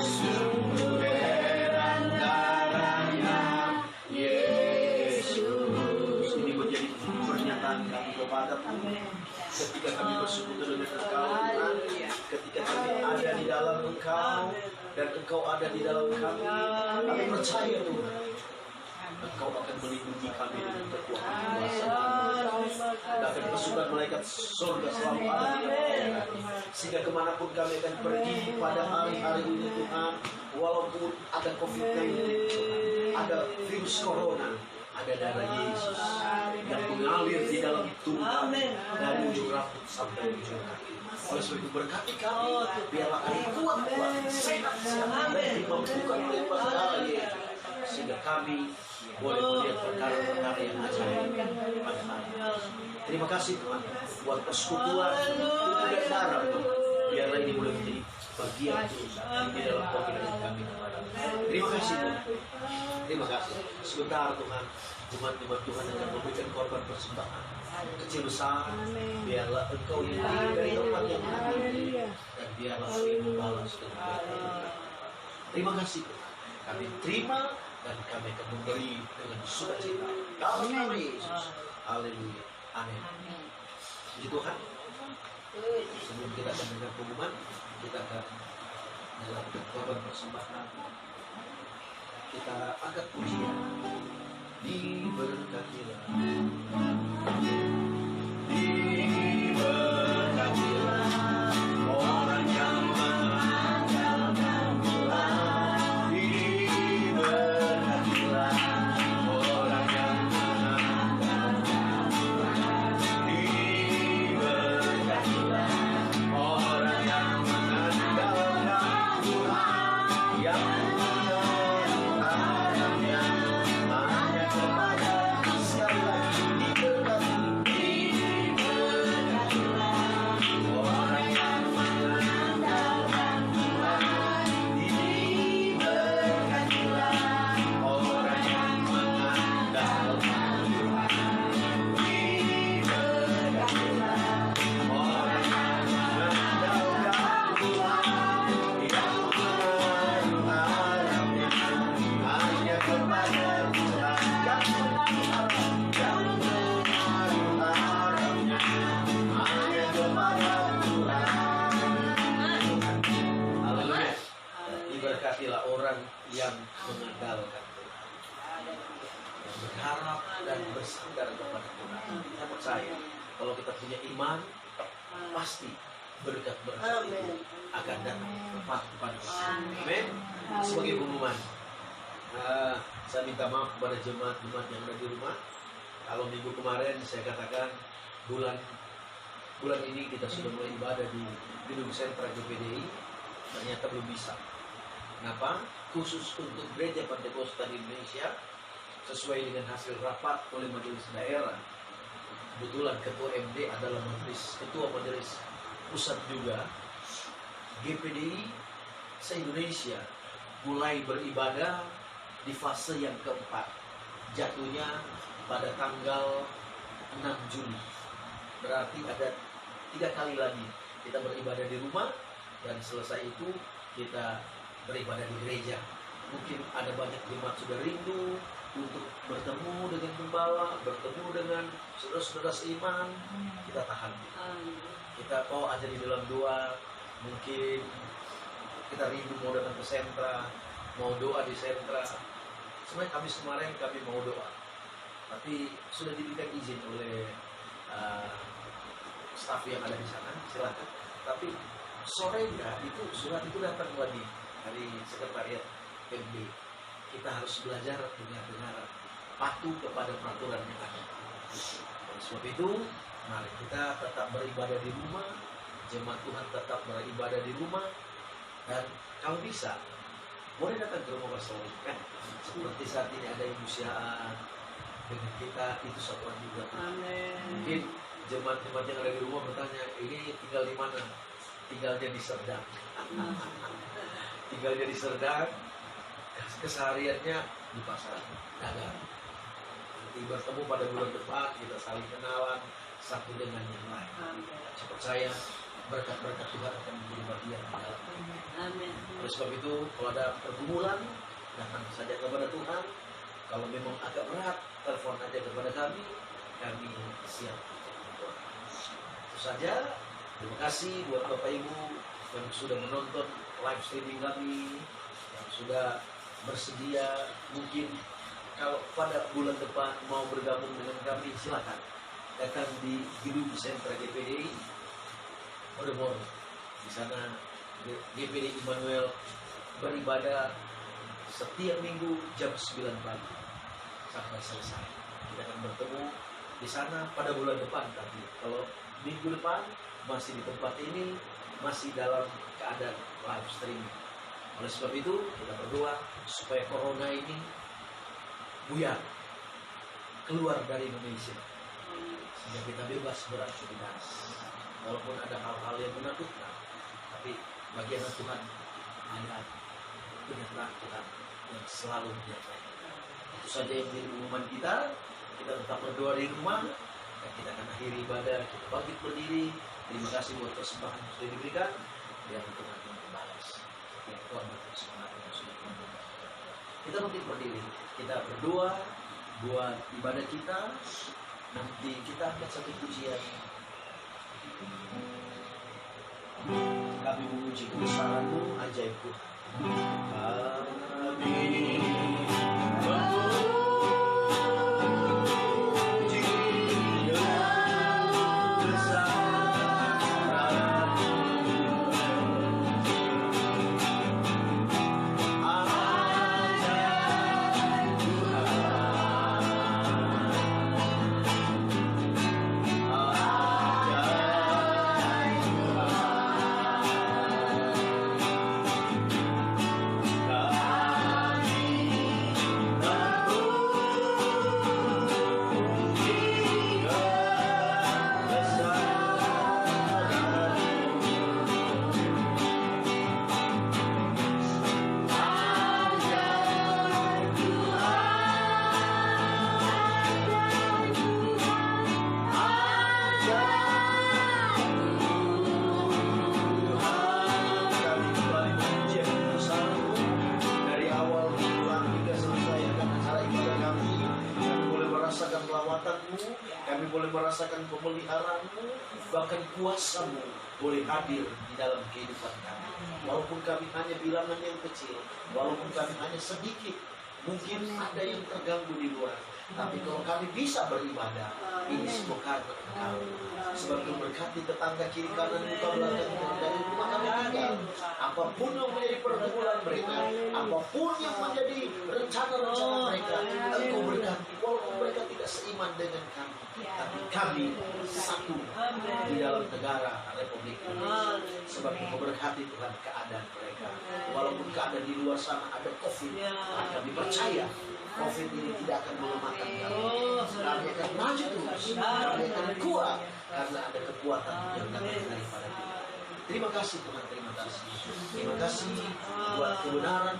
Sungguh heran darahnya Yesus. Ini menjadi pernyataan kami kepadamu ketika kami bersekutu dengan Engkau, Tuhan. Ketika kami ada di dalam Engkau dan Engkau ada di dalam kami, kami percaya Tuhan Engkau akan melindungi kami dengan kekuatan kuasa. Dan akan pasukan malaikat surga selalu ada di dalam kami. Sehingga kemanapun kami akan pergi pada hari-hari ini Tuhan, walaupun ada COVID-19, ada virus corona, ada darah Yesus yang mengalir di dalam tubuh kami dari ujung rambut sampai ujung kaki. Oleh sebab itu berkati kami, biarlah kami kuat-kuat, sehat-sehat, dan dimampukan oleh perkara Yesus, sehingga kami boleh melihat perkara-perkara yang ajaib pada hari ini. Terima kasih Tuhan buat persekutuan tubuh dan darah Tuhan. Biarlah ini boleh menjadi bagian di dalam komitmen kami kepada. Terima kasih Tuhan. Terima kasih. Sebentar Tuhan, umat-umat Tuhan akan memberikan korban persembahan kecil besar. Biarlah Engkau yang beri dari tempat yang tinggi, dan biarlah kami membalas dengan baik. Terima kasih Tuhan. Kami terima dan kami akan memberi dengan sukacita. Dalam nama Yesus. Haleluya. Amin. Puji Tuhan. Sebelum kita akan dengar pengumuman, kita akan melakukan korban persembahan. Kita angkat pujian. Diberkatilah. Diberkatilah orang yang mengandalkan Tuhan. Diberkatilah orang yang mengandalkan Tuhan. Diberkatilah orang yang mengandalkan Tuhan, yang menaruh harapnya hanya kepada sekali lagi. Diberkatilah orang yang mengandalkan Tuhan. Diberkatilah orang yang mengandalkan Tuhan. Diberkatilah orang yang mengandalkan Tuhan, yang menaruh harapnya hanya kepada Tuhan, yang menaruh harapnya hanya kepada Tuhan. Haleluya. Diberkatilah orang yang mengandalkan Tuhan, yang berharap dan bersandar kepada Tuhan. Kita percaya kalau kita punya iman, pasti berkat-berkat itu akan datang tepat kepada kita. Amin. Sebagai pengumuman, saya minta maaf kepada jemaat-jemaat yang ada di rumah. Kalau minggu kemarin saya katakan bulan ini kita sudah mulai ibadah di gedung sentra GPDI, ternyata belum bisa. Kenapa? Khusus untuk gereja Pantekosta di Indonesia, sesuai dengan hasil rapat oleh majelis daerah. Kebetulan ketua MD adalah ketua majelis pusat juga. GPDI se-Indonesia mulai beribadah di fase yang keempat, jatuhnya pada tanggal 6 Juli. Berarti ada 3 kali lagi kita beribadah di rumah, dan selesai itu kita beribadah di gereja. Mungkin ada banyak jemaat sudah rindu untuk bertemu dengan gembala, bertemu dengan saudara-saudara seiman. Kita tahan. Kita aja di dalam doa. Mungkin kita rindu mau datang ke sentra, mau doa di sentra. Sebenarnya Kamis kemarin kami mau doa, tapi sudah diberikan izin oleh staf yang ada di sana, silakan. Tapi sorenya itu surat itu datang lagi dari sekretariat PMD. Kita harus belajar dengar-dengar, patuh kepada peraturan yang ada. Oleh sebab itu, mari kita tetap beribadah di rumah, jemaat Tuhan tetap beribadah di rumah, dan kalau bisa boleh datang ke rumah pastoral, kan? Seperti saat ini ada Ibu Syaan dengan kita, itu satuan juga. Amin. Mungkin jemaat-jemaat yang ada di rumah bertanya, ini tinggal di mana? Tinggalnya di Serdang. Tinggalnya di Serdang, kesehariannya di pasar dagang. Nanti bertemu pada bulan depan, kita saling kenalan satu dengan yang lain. Saya percaya berkat-berkat Tuhan akan menjadi bagian di dalam. Amin. Oleh sebab itu, kalau ada pergumulan, datang saja kepada Tuhan. Kalau memang agak berat, telepon aja kepada kami siap. Itu saja. Terima kasih buat Bapak Ibu yang sudah menonton live streaming kami, yang sudah bersedia. Mungkin kalau pada bulan depan mau bergabung dengan kami, silakan datang di gedung sentra GPDI Odemor. Di sana GPDI Immanuel beribadah setiap minggu jam 9 pagi sampai selesai. Kita akan bertemu di sana pada bulan depan. Tapi kalau minggu depan masih di tempat ini, masih dalam keadaan live streaming. Oleh sebab itu kita berdoa supaya corona ini buyar keluar dari Indonesia, sehingga kita bebas beraktivitas. Walaupun ada hal-hal yang menakutkan, tapi bagi anak Tuhan ada penyertaan Tuhan yang selalu menyertai kita. Itu saja yang menjadi pengumuman kita. Kita tetap berdoa di rumah dan kita akan akhiri ibadah. Kita bangkit berdiri. Terima kasih buat persembahan yang sudah diberikan. Biar Tuhan yang membalas. Ya Tuhan berpersembahan yang sudah diberikan. Kita bangkit berdiri. Kita berdoa buat ibadah kita. Nanti kita akan satu pujian. Kami memuji kebesaran-Mu, ajaib Tuhan. Kami kami boleh merasakan pemeliharaan-Mu, bahkan kuasa-Mu boleh hadir di dalam kehidupan kami. Walaupun kami hanya bilangan yang kecil, walaupun kami hanya sedikit, mungkin ada yang terganggu di luar. Tapi kalau kami bisa beribadah, ini semua karena Engkau. Sebab Engkau berkati tetangga kiri kanan muka belakang dari rumah kami tinggal. Apapun yang menjadi pergumulan mereka, apapun yang menjadi rencana-rencana mereka, Engkau berkati. Walaupun mereka tidak seiman dengan kami, tapi kami satu di dalam negara Republik Indonesia. Sebab Engkau berkati Tuhan keadaan mereka. Walaupun keadaan di luar sana ada COVID, kami percaya COVID ini tidak akan melemahkan kami. Kami akan maju terus. Kami akan kuat karena ada kekuatan yang datang daripada Tuhan. Terima kasih Tuhan, terima kasih. Terima kasih buat kebenaran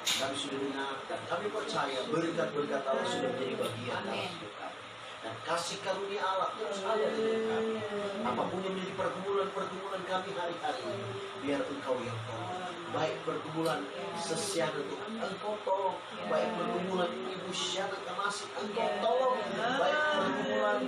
kami sudah dengar dan kami percaya berkat-berkat Allah sudah menjadi bagian dalam hidup kami. Dan kasih karunia Allah terus ada di hidup kami. Apapun yang menjadi pergumulan kami hari-hari ini, biar Engkau yang tolong. Baik pergumulan sesiana Tuhan, Engkau tolong. Baik pergumulan ibu Syana Tamasik, Engkau tolong. Baik pergumulan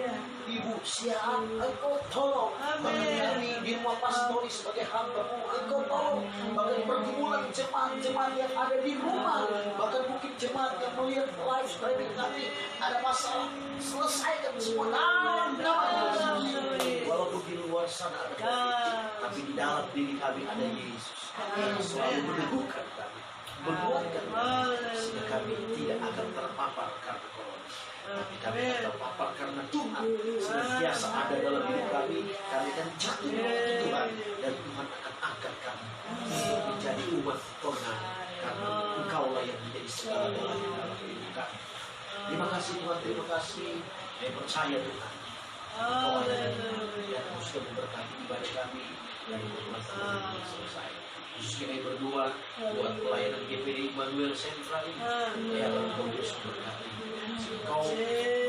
ibu Siaan, Engkau tolong. Bahkan kami di rumah pastori sebagai hamba-Mu, Engkau tolong. Bahkan pergumulan jemaat-jemaat yang ada di rumah, bahkan mungkin jemaat yang melihat live streaming kami ada masalah, selesaikan semua dalam nama Yesus. Walaupun di luar sana ada COVID, tapi di dalam diri kami ada Yesus yang selalu meneguhkan kami, menguatkan kami, sehingga kami tidak akan terpapar karena corona. Tapi kami akan terpapar karena Tuhan senantiasa ada dalam hidup kami. Kami akan jatuh di waktu Tuhan, dan Tuhan akan angkat kami untuk menjadi umat Tuhan, karena Engkaulah yang menjadi segala-galanya dalam hidup kami. Terima kasih Tuhan, terima kasih. Saya percaya Tuhan, Engkau ada dan Engkau sudah memberkati ibadah kami dan pertemuan ini selesai. Khusus kami berdoa buat pelayanan GPDI Immanuel Sentra ini. Ya Engkau Yesus berkati. Engkau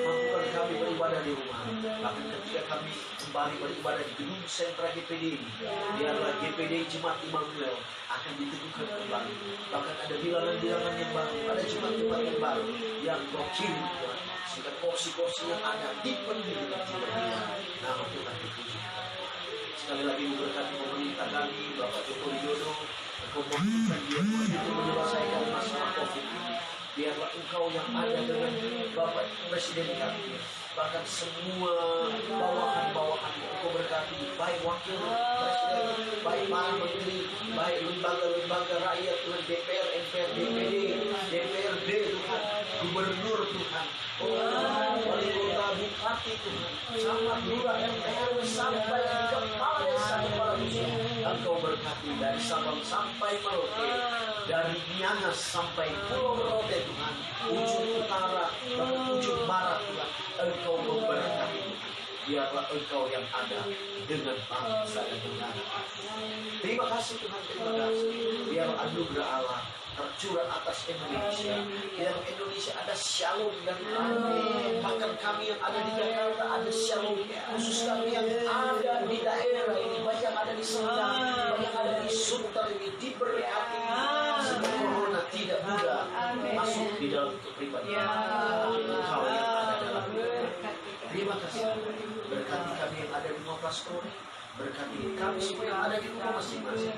mampukan kami beribadah di rumah. Bahkan ketika kami kembali beribadah di gedung sentra GPDI ini, biarlah GPDI Jemaat Immanuel akan diteguhkan kembali. Bahkan ada bilangan-bilangan yang baru, ada jemaat-jemaat yang baru yang Kau kirim Tuhan, sehingga kursi-kursi yang ada dipenuhi dengan jiwa-jiwa. Nama Tuhan dipuji. Sekali lagi memberkati pemerintah kami, Bapak Joko Widodo. Engkau mampukan dia untuk menyelesaikan masalah COVID ini. biarlah Engkau yang ada dengan Bapak Presiden kami, bahkan semua bawahan-bawahan Engkau berkati, baik wakil presiden, baik para menteri, baik lembaga-lembaga rakyat, Tuhan, DPR, MPR, DPD, DPRD Tuhan, gubernur Tuhan, wali kota, bupati Tuhan, sama lurah MPR sampai kepala desa, kepala dusun, Engkau berkati dari Sabang sampai Merauke, dari Miangas sampai Pulau Rote Tuhan, ujung utara bahkan ujung barat Tuhan, Engkau memberkati. Biarlah Engkau yang ada dengan bangsa dan negara. Terima kasih Tuhan, terima kasih. Biar anugerah Allah tercurah atas Indonesia. Yang Indonesia ada shalom dan damai. Bahkan kami yang ada di Jakarta ada shalom. Khusus kami yang ada di daerah ini, banyak yang ada di Sendang, banyak yang ada di Sunter ini diberkati. Sebab corona tidak mudah masuk di dalam kepribadian. Engkau yang ada dalam kepribadian. Terima kasih. Berkati kami yang ada di Mapras Polri, berkati kami semua yang ada di rumah masing-masing.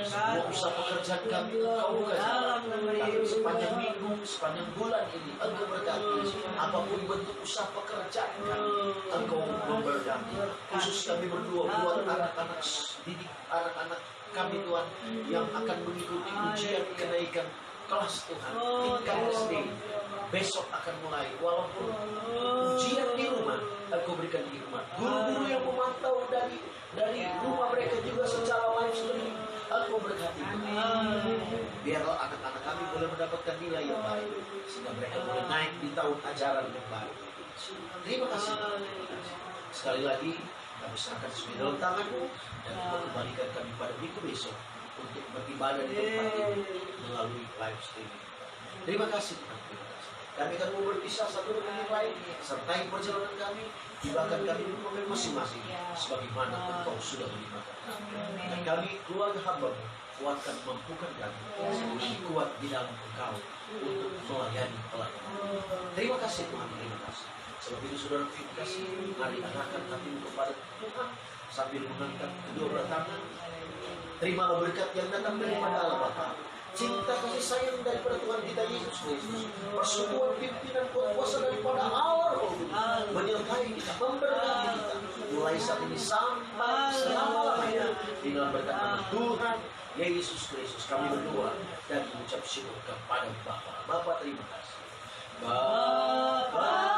Semua usaha pekerjaan kami Engkau buka jalan. Tapi sepanjang minggu, sepanjang bulan ini Engkau berkati. Apapun bentuk usaha pekerjaan kami, Engkau memberkati. Khusus kami berdua buat anak-anak didik, anak-anak kami Tuhan yang akan mengikuti ujian kenaikan kelas Tuhan, tingkat SD. Besok akan mulai, walaupun ujian di rumah, Engkau berikan di rumah. Guru-guru yang memantau dari rumah mereka juga secara live streaming, Engkau berkati. Biarlah anak-anak kami boleh mendapatkan nilai yang baik, sehingga mereka boleh naik di tahun ajaran yang baru. Terima kasih. Sekali lagi, kami serahkan semua dalam tangan-Mu, dan Engkau kembalikan kami pada minggu besok untuk beribadah di tempat ini melalui live streaming. Terima kasih Tuhan. Kami akan mau berpisah satu dengan yang lain, sertai perjalanan kami, tibakan kami di rumah masing-masing, sebagaimana Engkau sudah melibatkan kami. Dan kami keluarga hamba-Mu, kuatkan, mampukan kami, sehingga kuat di dalam Engkau untuk melayani pelayanan. Terima kasih Tuhan, terima kasih. Sebab itu saudara terima kasih, mari arahkan hatimu kepada Tuhan sambil mengangkat kedua belah tangan. Terimalah berkat yang datang daripada Allah Bapa, cinta kasih sayang daripada Tuhan kita Yesus Kristus, persekutuan pimpinan kuasa daripada Allah Roh Kudus menyertai kita, memberkati kita mulai saat ini sampai selama-lamanya. Di dalam berkat nama Tuhan Yesus Kristus kami berdoa dan mengucap syukur kepada Bapa. Bapa terima kasih. Bapa